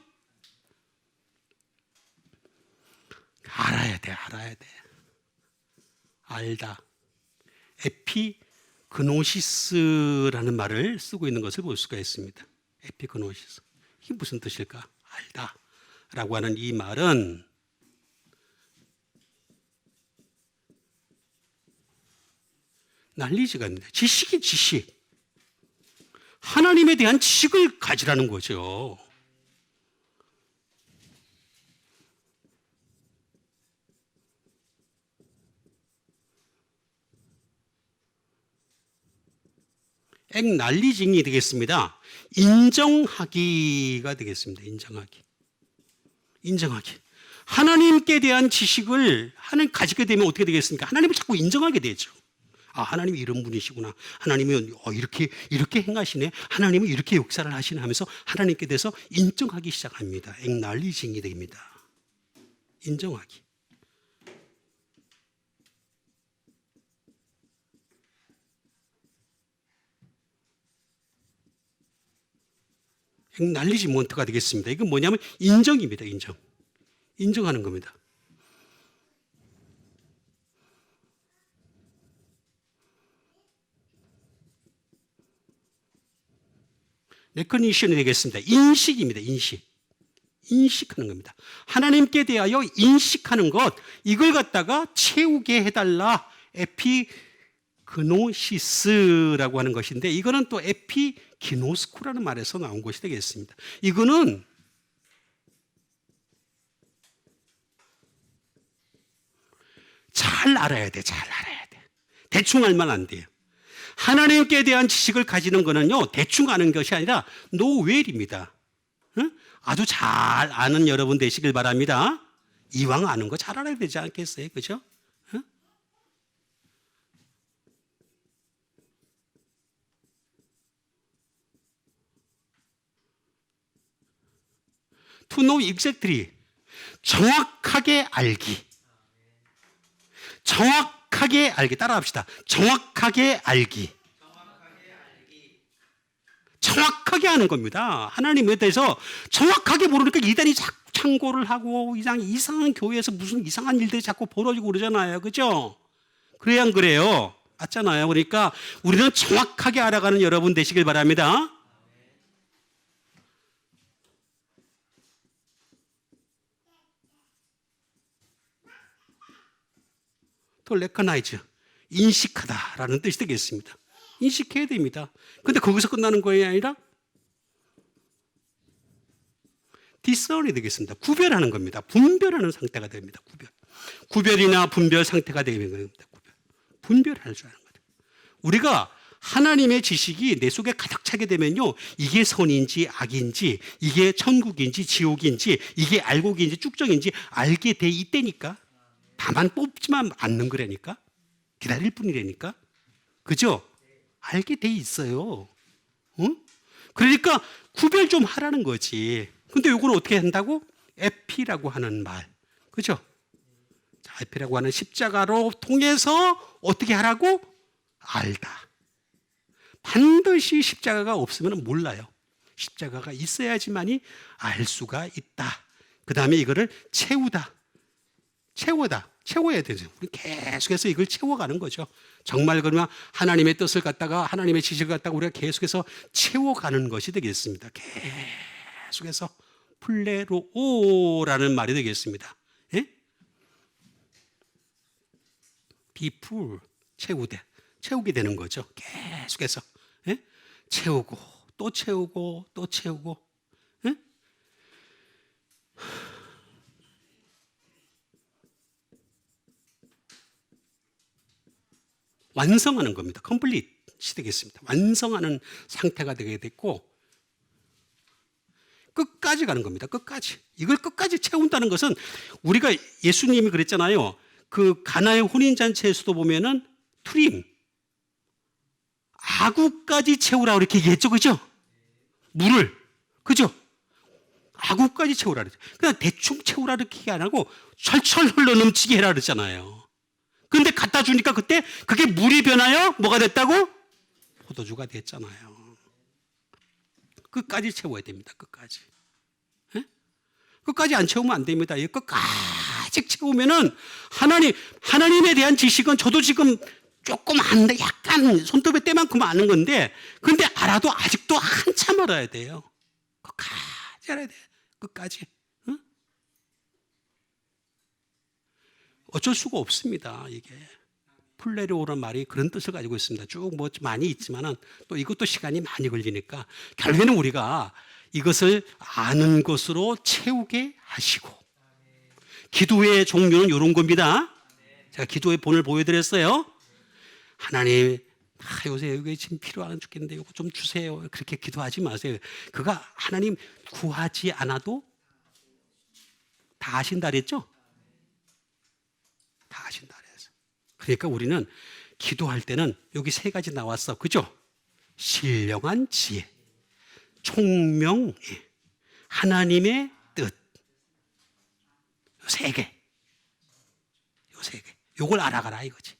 알아야 돼. 알다. 에피그노시스라는 말을 쓰고 있는 것을 볼 수가 있습니다. 에피그노시스. 이게 무슨 뜻일까? 알다 라고 하는 이 말은 난리지가 않는데, 지식이 지식. 하나님에 대한 지식을 가지라는 거죠. 난리징이 되겠습니다. 인정하기가 되겠습니다. 인정하기. 하나님께 대한 지식을 하나님 가지게 되면 어떻게 되겠습니까? 하나님을 자꾸 인정하게 되죠. 아, 하나님이 이런 분이시구나. 하나님이 이렇게 행하시네. 하나님은 이렇게 역사를 하시네 하면서 하나님께 대해서 인정하기 시작합니다. 액날리징이 됩니다. 인정하기. 액날리지먼트가 되겠습니다. 이건 뭐냐면 인정입니다. 인정하는 겁니다. 레커니션이 되겠습니다. 인식입니다. 인식하는 겁니다. 하나님께 대하여 인식하는 것, 이걸 갖다가 채우게 해달라. 에피그노시스라고 하는 것인데, 이거는 또 에피기노스코라는 말에서 나온 것이 되겠습니다. 이거는 잘 알아야 돼. 대충 알면 안 돼요. 하나님께 대한 지식을 가지는 거는요, 대충 아는 것이 아니라 노웰입니다. 아주 잘 아는 여러분 되시길 바랍니다. 이왕 아는 거 잘 알아야 되지 않겠어요? 그죠? To know exactly. 정확하게 알기. 따라합시다. 정확하게 알기. 정확하게 아는 겁니다. 하나님에 대해서 정확하게 모르니까 이단이 자꾸 창고를 하고 이상한 교회에서 무슨 이상한 일들이 자꾸 벌어지고 그러잖아요. 그죠? 그래야 안 그래요? 맞잖아요. 그러니까 우리는 정확하게 알아가는 여러분 되시길 바랍니다. 또 recognize, 인식하다라는 뜻이 되겠습니다. 인식해야 됩니다. 근데 거기서 끝나는 거이 아니라 discern이 되겠습니다. 구별하는 겁니다. 분별하는 상태가 됩니다. 구별이나 분별 상태가 되는 겁니다. 분별할 줄 아는 거죠. 우리가 하나님의 지식이 내 속에 가득 차게 되면요, 이게 선인지 악인지, 이게 천국인지 지옥인지, 이게 알곡인지 쭉정인지 알게 돼 있다니까. 다만 뽑지만 않는 거라니까. 기다릴 뿐이라니까. 그죠? 알게 돼 있어요. 응? 그러니까 구별 좀 하라는 거지. 근데 요거는 어떻게 한다고? 에피라고 하는 말. 그죠? 자, 에피라고 하는 십자가로 통해서 어떻게 하라고? 알다. 반드시 십자가가 없으면 몰라요. 십자가가 있어야지만이 알 수가 있다. 그 다음에 이거를 채우다. 채워야 되죠. 우리 계속해서 이걸 채워가는 거죠. 정말 그러면 하나님의 뜻을 갖다가, 하나님의 지식을 갖다가 우리가 계속해서 채워가는 것이 되겠습니다. 계속해서 플레로오라는 말이 되겠습니다. 예? be full, 채우게 되는 거죠. 계속해서. 예? 채우고 또 채우고 또 채우고. 예? 완성하는 겁니다. 컴플릿이 되겠습니다. 완성하는 상태가 되게 됐고, 끝까지 가는 겁니다. 끝까지. 이걸 끝까지 채운다는 것은, 우리가 예수님이 그랬잖아요. 그 가나의 혼인잔치에서도 보면은 투림, 아구까지 채우라 이렇게 얘기했죠. 그죠? 물을. 그죠? 아구까지 채우라 그랬죠. 그냥 대충 채우라 이렇게 안 하고 철철 흘러 넘치게 해라 그랬잖아요. 근데 갖다 주니까 그때 그게 물이 변하여 뭐가 됐다고? 포도주가 됐잖아요. 끝까지 채워야 됩니다. 끝까지. 예? 끝까지 안 채우면 안 됩니다. 끝까지 채우면은 하나님에 대한 지식은 저도 지금 조금 아는데, 약간 손톱의 때만큼 아는 건데, 근데 알아도 아직도 한참 알아야 돼요. 끝까지 알아야 돼요. 끝까지. 응? 어쩔 수가 없습니다. 이게 플레로오라는 말이 그런 뜻을 가지고 있습니다. 쭉 뭐 많이 있지만은 또 이것도 시간이 많이 걸리니까 결국에는 우리가 이것을 아는 것으로 채우게 하시고, 기도의 종류는 이런 겁니다. 제가 기도의 본을 보여드렸어요. 하나님, 요새 여기 지금 필요한 죽겠는데 이거 좀 주세요. 그렇게 기도하지 마세요. 그가 하나님 구하지 않아도 다 아신다 그랬죠? 다 아신다 그랬어. 그러니까 우리는 기도할 때는 여기 세 가지 나왔어. 그죠? 신령한 지혜, 총명해, 하나님의 뜻. 세 개. 요 세 개. 요걸 알아가라 이거지.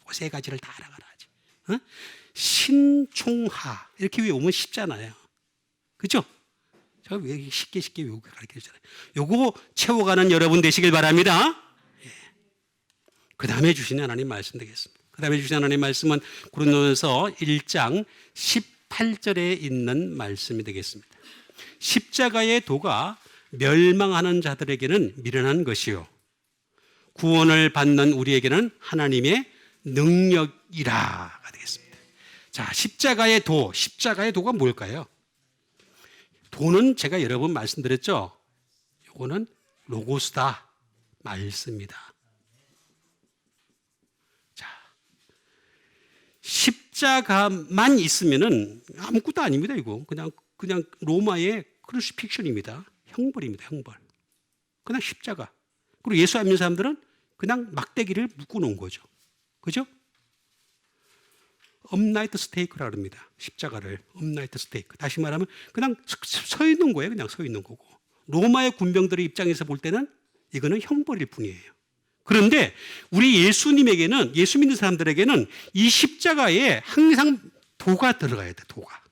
그 세 가지를 다 알아가라 하지. 어? 신총하 이렇게 외우면 쉽잖아요. 그죠? 제가 왜 쉽게 외우고 가르쳐주잖아요. 요거 채워가는 여러분 되시길 바랍니다. 예. 그 다음에 주신 하나님 말씀 되겠습니다. 그 다음에 주신 하나님 말씀은 고린도전서 1장 18절에 있는 말씀이 되겠습니다. 십자가의 도가 멸망하는 자들에게는 미련한 것이요, 구원을 받는 우리에게는 하나님의 능력이라가 되겠습니다. 자, 십자가의 도가 뭘까요? 도는 제가 여러 번 말씀드렸죠. 이거는 로고스다, 말씀이다. 자, 십자가만 있으면은 아무것도 아닙니다. 이거 그냥 로마의 크루시픽션입니다. 형벌입니다. 형벌. 그냥 십자가. 그리고 예수 안 믿는 사람들은 그냥 막대기를 묶어 놓은 거죠. 그죠? 업나이트 스테이크라 그럽니다. 십자가를 업나이트 스테이크. 다시 말하면 그냥 서 있는 거예요. 그냥 서 있는 거고. 로마의 군병들의 입장에서 볼 때는 이거는 형벌일 뿐이에요. 그런데 우리 예수님에게는, 예수 믿는 사람들에게는 이 십자가에 항상 도가 들어가야 돼. 도가.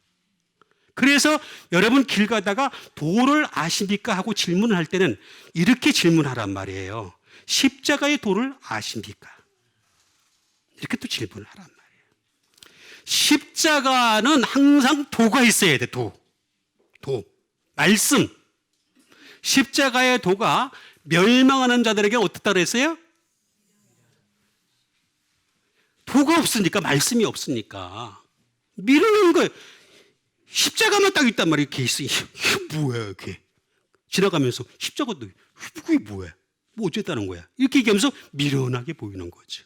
그래서 여러분 길 가다가 도를 아십니까? 하고 질문을 할 때는 이렇게 질문하란 말이에요. 십자가의 도를 아십니까? 이렇게 또 질문을 하란 말이에요. 십자가는 항상 도가 있어야 돼. 도. 말씀. 십자가의 도가 멸망하는 자들에게 어떻다 그랬어요? 도가 없으니까, 말씀이 없으니까 미루는 거예요. 십자가만 딱 있단 말이에요. 이렇게 있어. 이게 뭐야, 이게. 지나가면서 십자가도 그게 뭐야? 뭐 어쨌다는 거야? 이렇게 얘기하면서 미련하게 보이는 거죠.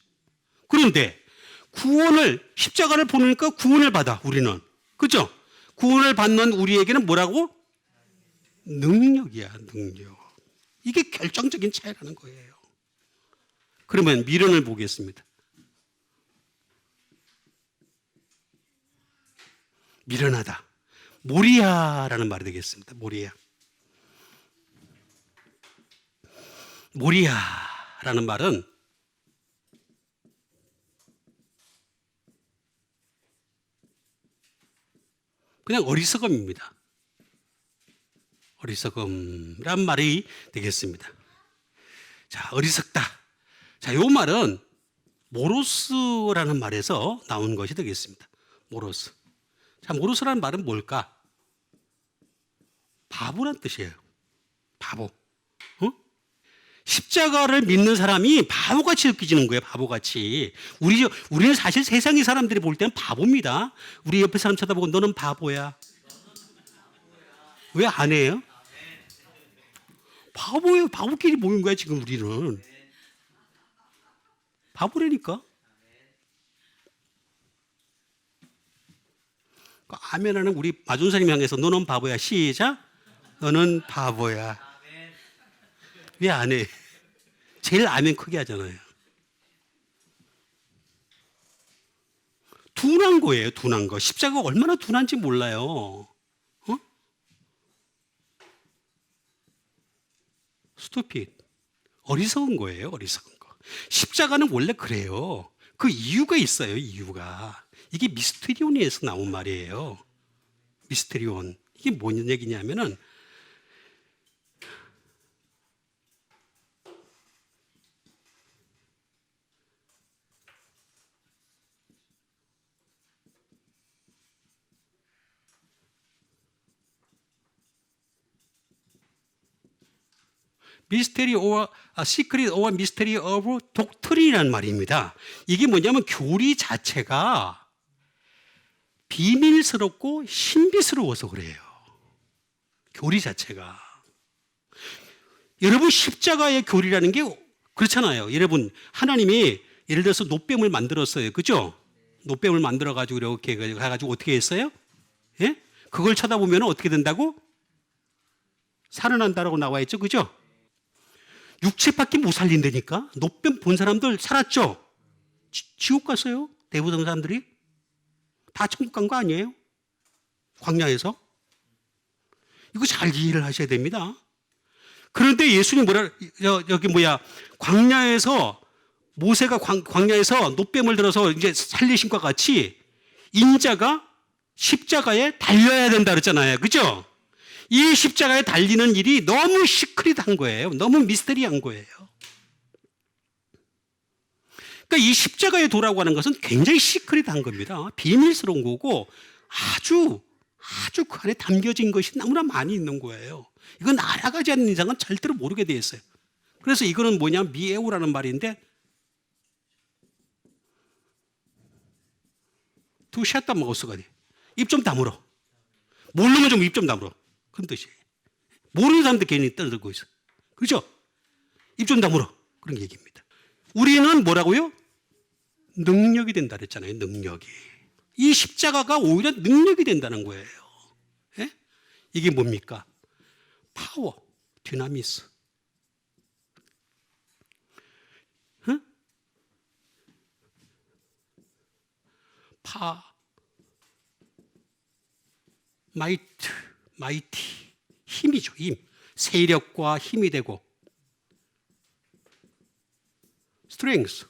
그런데 구원을, 십자가를 보니까 구원을 받아, 우리는. 그죠? 구원을 받는 우리에게는 뭐라고? 능력이야, 능력. 이게 결정적인 차이라는 거예요. 그러면 미련을 보겠습니다. 미련하다. 모리아라는 말이 되겠습니다. 모리아. 모리아라는 말은 그냥 어리석음입니다. 어리석음이란 말이 되겠습니다. 자, 어리석다. 자, 요 말은 모로스라는 말에서 나온 것이 되겠습니다. 모로스. 자, 모로스라는 말은 뭘까? 바보란 뜻이에요. 바보. 십자가를 믿는 사람이 바보같이 느껴지는 거예요. 바보같이. 우리는 사실 세상의 사람들이 볼 때는 바보입니다. 우리 옆에 사람 쳐다보고 너는 바보야. 왜 안 해요? 바보예요. 바보끼리 모인 거야 지금 우리는. 바보라니까. 아멘하는 우리 마존사님 향해서 너는 바보야. 시작. 너는 바보야. 왜 안 해? 제일 아멘 크게 하잖아요. 둔한 거예요. 둔한 거. 십자가가 얼마나 둔한지 몰라요. 스투핏. 어리석은 거예요. 어리석은 거. 십자가는 원래 그래요. 그 이유가 있어요. 이유가. 이게 미스테리온에서 나온 말이에요. 미스테리온. 이게 뭔 얘기냐면은 미스테리 오어 시크릿 오어 미스테리 오브 독트린이라는 말입니다. 이게 뭐냐면 교리 자체가 비밀스럽고 신비스러워서 그래요. 교리 자체가. 여러분 십자가의 교리라는 게 그렇잖아요. 여러분 하나님이 예를 들어서 노뱀을 만들었어요. 그죠? 노뱀을 만들어 가지고 이렇게 해가지고 어떻게 했어요? 예? 그걸 쳐다보면 어떻게 된다고? 살아난다라고 나와 있죠. 그죠? 육체밖에 못 살린다니까. 노뱀 본 사람들 살았죠? 지옥 갔어요. 대부분 사람들이. 다 천국 간 거 아니에요? 광야에서. 이거 잘 이해를 하셔야 됩니다. 그런데 예수님 광야에서 모세가 광야에서 노뱀을 들어서 이제 살리신 것과 같이 인자가 십자가에 달려야 된다 그랬잖아요. 그죠? 이 십자가에 달리는 일이 너무 시크릿한 거예요. 너무 미스터리한 거예요. 그러니까 이 십자가의 도라고 하는 것은 굉장히 시크릿한 겁니다. 비밀스러운 거고 아주 그 안에 담겨진 것이 너무나 많이 있는 거예요. 이건 알아가지 않는 이상은 절대로 모르게 돼 있어요. 그래서 이거는 뭐냐 미에오라는 말인데 두 샷다 먹었어가 돼. 입 좀 다물어. 모르면 좀 입 좀 다물어. 그런 뜻이에요. 모르는 사람들 괜히 떠들고 있어. 그렇죠? 입 좀 다물어. 그런 얘기입니다. 우리는 뭐라고요? 능력이 된다 그랬잖아요. 능력이. 이 십자가가 오히려 능력이 된다는 거예요. 예? 이게 뭡니까? 파워, 디나미스. 응? 마이티. 힘이죠, 힘. 세력과 힘이 되고. 스트렝스.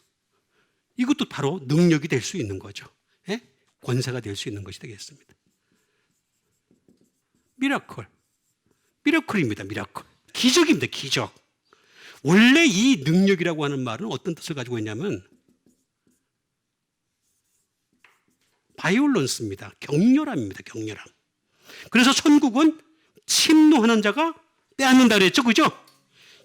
이것도 바로 능력이 될 수 있는 거죠. 예? 권세가 될 수 있는 것이 되겠습니다. 미라클입니다. 미라클. 기적입니다. 기적. 원래 이 능력이라고 하는 말은 어떤 뜻을 가지고 있냐면 바이올런스입니다. 격렬함입니다. 격렬함. 그래서 천국은 침노하는 자가 빼앗는다 그랬죠. 그죠?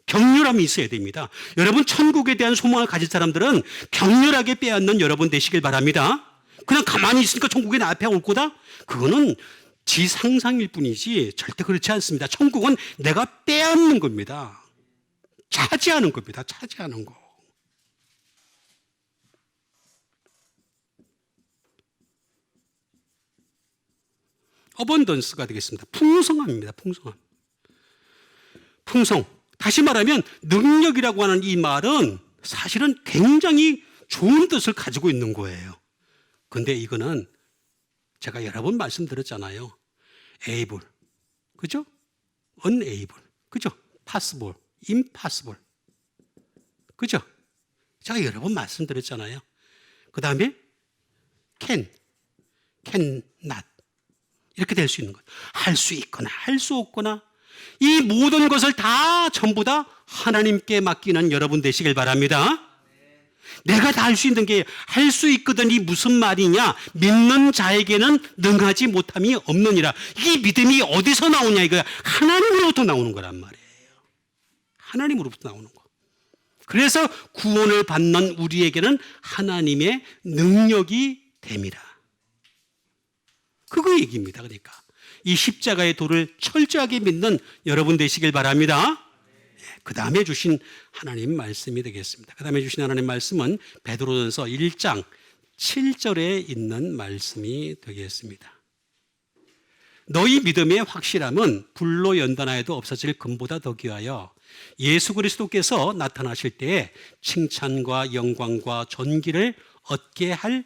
격렬함이 있어야 됩니다. 여러분 천국에 대한 소망을 가진 사람들은 격렬하게 빼앗는 여러분 되시길 바랍니다. 그냥 가만히 있으니까 천국에 나 앞에 올 거다? 그거는 지 상상일 뿐이지 절대 그렇지 않습니다. 천국은 내가 빼앗는 겁니다. 차지하는 겁니다. 차지하는 거. 어번던스가 되겠습니다. 풍성함입니다. 풍성함. 풍성. 다시 말하면 능력이라고 하는 이 말은 사실은 굉장히 좋은 뜻을 가지고 있는 거예요. 근데 이거는 제가 여러 번 말씀드렸잖아요. able. 그죠? unable. 그죠? possible. impossible. 그죠? 제가 여러 번 말씀드렸잖아요. 그 다음에 cannot. 이렇게 될 수 있는 거예요. 할 수 있거나 할 수 없거나 이 모든 것을 다 전부 다 하나님께 맡기는 여러분 되시길 바랍니다. 내가 다 할 수 있는 게 할 수 있거든 이 무슨 말이냐? 믿는 자에게는 능하지 못함이 없느니라. 이 믿음이 어디서 나오냐 이거야. 하나님으로부터 나오는 거란 말이에요. 하나님으로부터 나오는 거. 그래서 구원을 받는 우리에게는 하나님의 능력이 됩니다. 그거 얘기입니다. 그러니까 이 십자가의 도를 철저하게 믿는 여러분 되시길 바랍니다. 그 다음에 주신 하나님 말씀이 되겠습니다. 그 다음에 주신 하나님 말씀은 베드로전서 1장 7절에 있는 말씀이 되겠습니다. 너희 믿음의 확실함은 불로 연단하여도 없어질 금보다 더 귀하여 예수 그리스도께서 나타나실 때에 칭찬과 영광과 존귀를 얻게 할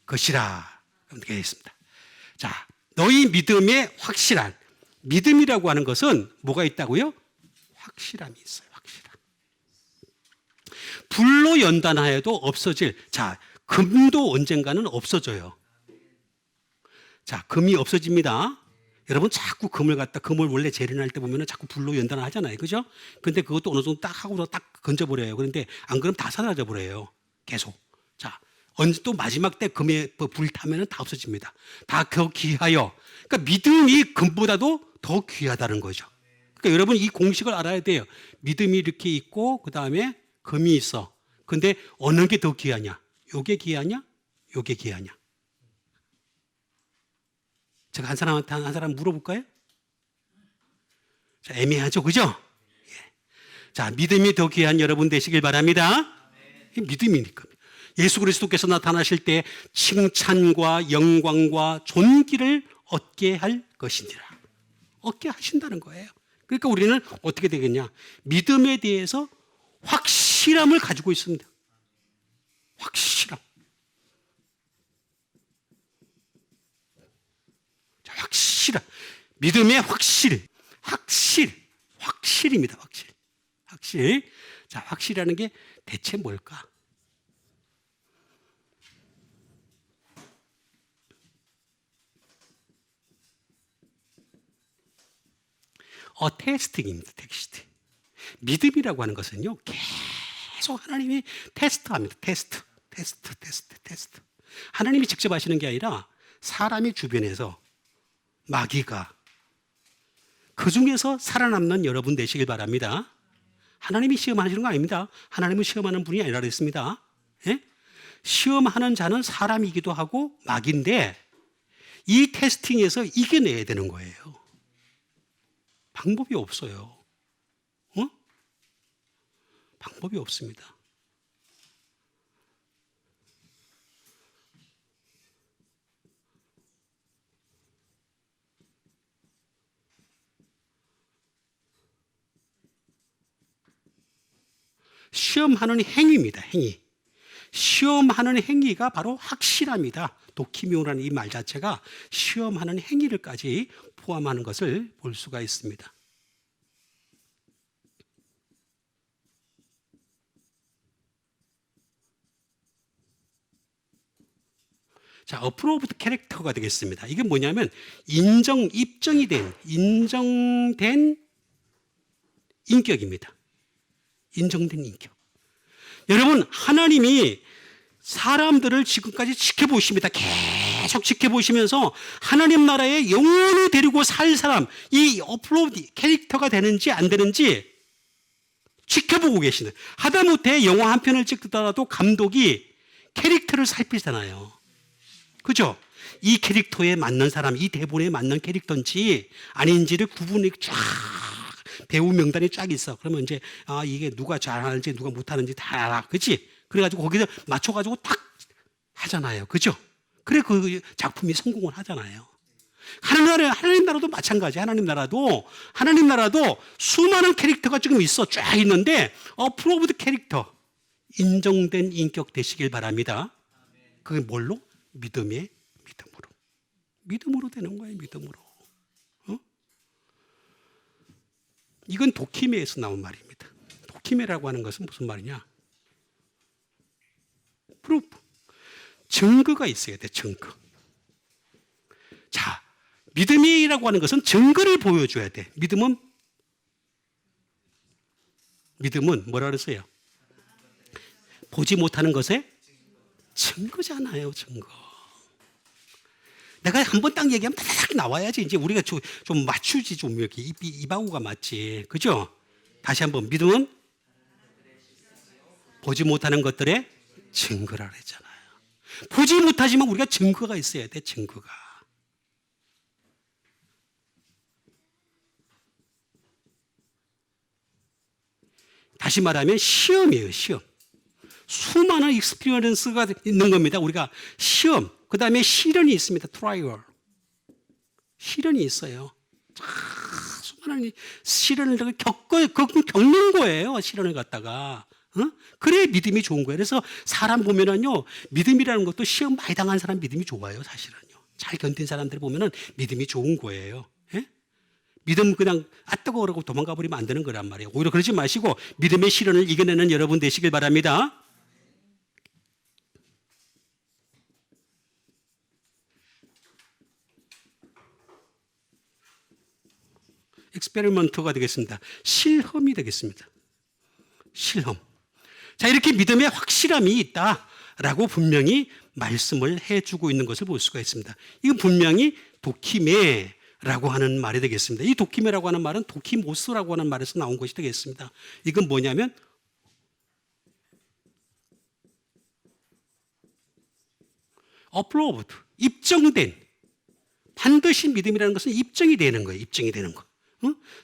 것이라. 이렇게 되어 있습니다. 자, 너희 믿음의 확실한, 믿음이라고 하는 것은 뭐가 있다고요? 확실함이 있어요. 확실함. 불로 연단하여도 없어질. 자, 금도 언젠가는 없어져요. 자, 금이 없어집니다. 여러분 자꾸 금을 원래 재련할 때 보면 자꾸 불로 연단을 하잖아요. 그죠? 근데 그것도 어느 정도 딱 하고 딱 건져버려요. 그런데 안 그러면 다 사라져 버려요. 계속. 자, 언제 또 마지막 때 금에 불 타면은 다 없어집니다. 다 더 귀하여. 그러니까 믿음이 금보다도 더 귀하다는 거죠. 그러니까 여러분 이 공식을 알아야 돼요. 믿음이 이렇게 있고 그 다음에 금이 있어. 근데 어느 게 더 귀하냐? 요게 귀하냐? 요게 귀하냐? 제가 한 사람한테 한 사람 물어볼까요? 자, 애매하죠, 그죠? 예. 자, 믿음이 더 귀한 여러분 되시길 바랍니다. 믿음이니까. 예수 그리스도께서 나타나실 때 칭찬과 영광과 존귀를 얻게 할 것이니라. 얻게 하신다는 거예요. 그러니까 우리는 어떻게 되겠냐? 믿음에 대해서 확실함을 가지고 있습니다. 확실함. 자, 확실함. 믿음의 확실입니다. 확실. 자, 확실이라는 게 대체 뭘까? 테스팅입니다. 텍스트. 믿음이라고 하는 것은요, 계속 하나님이 테스트합니다. 테스트. 하나님이 직접 하시는 게 아니라 사람이 주변에서 마귀가 그 중에서 살아남는 여러분 되시길 바랍니다. 하나님이 시험하시는 거 아닙니다. 하나님은 시험하는 분이 아니라 그랬습니다. 예? 시험하는 자는 사람이기도 하고 마귀인데 이 테스팅에서 이겨내야 되는 거예요. 방법이 없어요. 방법이 없습니다. 시험하는 행위입니다. 행위. 시험하는 행위가 바로 확실합니다. 도키미오라는 이 말 자체가 시험하는 행위를까지 포함하는 것을 볼 수가 있습니다. 자, approved 캐릭터가 되겠습니다. 이게 뭐냐면 인정된 인격입니다. 인정된 인격. 여러분, 하나님이 사람들을 지금까지 지켜보십니다. 계속 지켜보시면서 하나님 나라에 영원히 데리고 살 사람, 이 approved 캐릭터가 되는지 안 되는지 지켜보고 계시는. 하다못해 영화 한 편을 찍더라도 감독이 캐릭터를 살피잖아요. 그죠? 이 캐릭터에 맞는 사람, 이 대본에 맞는 캐릭터인지 아닌지를 구분이 쫙 배우 명단이 쫙 있어. 그러면 이제 이게 누가 잘하는지 누가 못하는지 다 알아. 그렇지? 그래가지고 거기서 맞춰가지고 딱 하잖아요. 그죠? 그래 그 작품이 성공을 하잖아요. 하나님 나라도 마찬가지. 하나님 나라도 수많은 캐릭터가 지금 쫙 있는데 어프로브드 캐릭터, 인정된 인격 되시길 바랍니다. 그게 뭘로? 믿음으로 되는 거예요. 믿음으로. 이건 도키메에서 나온 말입니다. 도키메라고 하는 것은 무슨 말이냐? 프루프. 증거가 있어야 돼. 증거. 자, 믿음이라고 하는 것은 증거를 보여줘야 돼. 믿음은 뭐라 그랬어요? 보지 못하는 것의 증거잖아요. 증거. 내가 한번 딱 얘기하면 딱 나와야지. 이제 우리가 좀 맞추지. 좀 이렇게 입하고가 맞지. 그죠? 다시 한번. 믿음은 보지 못하는 것들의 증거라 그랬잖아요. 보지 못하지만 우리가 증거가 있어야 돼. 증거가. 다시 말하면 시험이에요. 시험. 수많은 익스피리언스가 있는 겁니다. 우리가 시험, 그 다음에 시련이 있습니다. 트라이얼. 시련이 있어요. 수많은 시련을 겪는 거예요. 시련을 갖다가. 그래 믿음이 좋은 거예요. 그래서 사람 보면은요, 믿음이라는 것도 시험 많이 당한 사람 믿음이 좋아요. 사실은요. 잘 견딘 사람들 보면은 믿음이 좋은 거예요. 예? 믿음 그냥 뜨거워 그러고 도망가 버리면 안 되는 거란 말이에요. 오히려 그러지 마시고 믿음의 시련을 이겨내는 여러분 되시길 바랍니다. 익스페리먼트가 되겠습니다. 실험이 되겠습니다. 실험. 자, 이렇게 믿음에 확실함이 있다라고 분명히 말씀을 해주고 있는 것을 볼 수가 있습니다. 이건 분명히 도키메라고 하는 말이 되겠습니다. 이 도키메라고 하는 말은 도키모스라고 하는 말에서 나온 것이 되겠습니다. 이건 뭐냐면 approved, 입증된. 반드시 믿음이라는 것은 입증이 되는 거예요. 입증이 되는 거.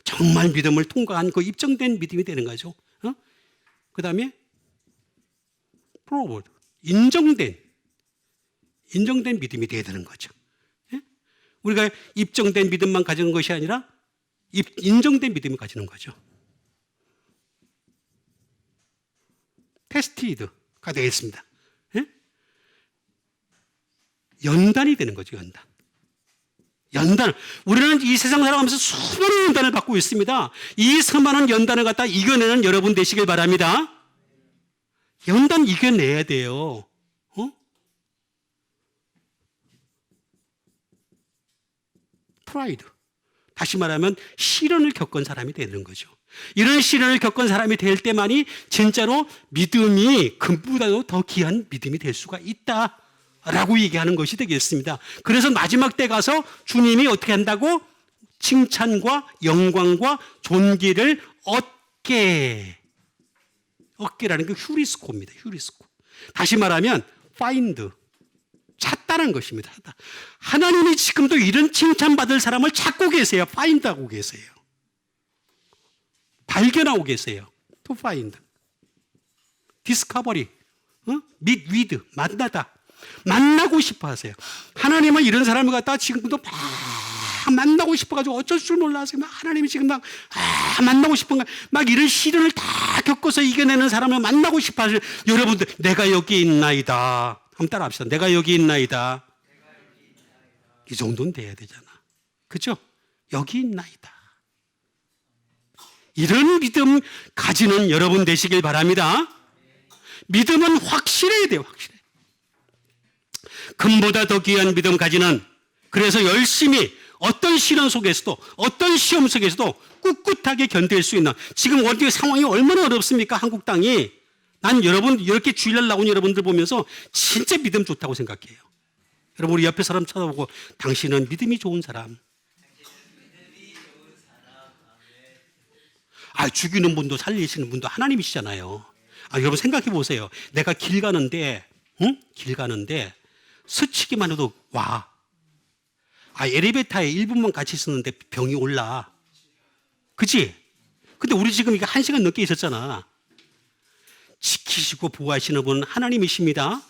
정말 믿음을 통과한 그 입증된 믿음이 되는 거죠. 그 다음에 proved, 인정된 믿음이 되어야 되는 거죠. 우리가 입증된 믿음만 가지는 것이 아니라 인정된 믿음을 가지는 거죠. 테스티드가 되겠습니다. 연단이 되는 거죠. 연단. 우리는 이 세상 살아가면서 수많은 연단을 받고 있습니다. 이 수많은 연단을 갖다 이겨내는 여러분 되시길 바랍니다. 연단 이겨내야 돼요. 프라이드. 다시 말하면 시련을 겪은 사람이 되는 거죠. 이런 시련을 겪은 사람이 될 때만이 진짜로 믿음이 금보다도 더 귀한 믿음이 될 수가 있다라고 얘기하는 것이 되겠습니다. 그래서 마지막 때 가서 주님이 어떻게 한다고? 칭찬과 영광과 존귀를 얻게라는 게 휴리스코입니다. 휴리스코. 다시 말하면 find, 찾다는 것입니다. 하나님이 지금도 이런 칭찬받을 사람을 찾고 계세요. find하고 계세요. 발견하고 계세요. to find. discovery. meet with, 만나고 싶어 하세요. 하나님은 이런 사람을 갖다가 지금도 막 만나고 싶어가지고 어쩔 줄 몰라서 하나님이 지금 막 만나고 싶은 거야. 막 이런 시련을 다 겪어서 이겨내는 사람을 만나고 싶어 하세요. 여러분들, 내가 여기 있나이다. 한번 따라 합시다. 내가 여기 있나이다. 이 정도는 돼야 되잖아. 그죠? 여기 있나이다. 이런 믿음 가지는 여러분 되시길 바랍니다. 믿음은 확실해야 돼요. 확실해. 금보다 더 귀한 믿음 가지는, 그래서 열심히 어떤 시련 속에서도 어떤 시험 속에서도 꿋꿋하게 견딜 수 있는, 지금 어디 상황이 얼마나 어렵습니까? 한국 땅이. 난 여러분 이렇게 주일날 나온 여러분들 보면서 진짜 믿음 좋다고 생각해요. 여러분 우리 옆에 사람 쳐다보고 당신은 믿음이 좋은 사람. 죽이는 분도 살리시는 분도 하나님이시잖아요. 여러분 생각해 보세요. 내가 길 가는데 스치기만 해도 와. 엘리베이터에 1분만 같이 있었는데 병이 올라. 그치? 근데 우리 지금 이게 1시간 넘게 있었잖아. 지키시고 보호하시는 분은 하나님이십니다.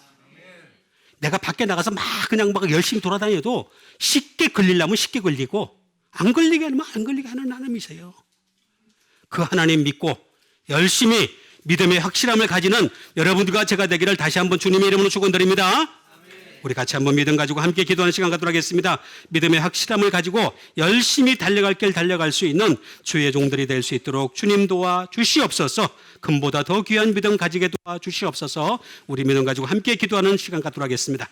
내가 밖에 나가서 그냥 열심히 돌아다녀도 쉽게 걸리려면 쉽게 걸리고 안 걸리게 하면 안 걸리게 하는 하나님이세요. 그 하나님 믿고 열심히 믿음의 확실함을 가지는 여러분들과 제가 되기를 다시 한번 주님의 이름으로 축원드립니다. 우리 같이 한번 믿음 가지고 함께 기도하는 시간 갖도록 하겠습니다. 믿음의 확실함을 가지고 열심히 달려갈 길 달려갈 수 있는 주의 종들이 될 수 있도록 주님 도와 주시옵소서. 금보다 더 귀한 믿음 가지게 도와 주시옵소서. 우리 믿음 가지고 함께 기도하는 시간 갖도록 하겠습니다.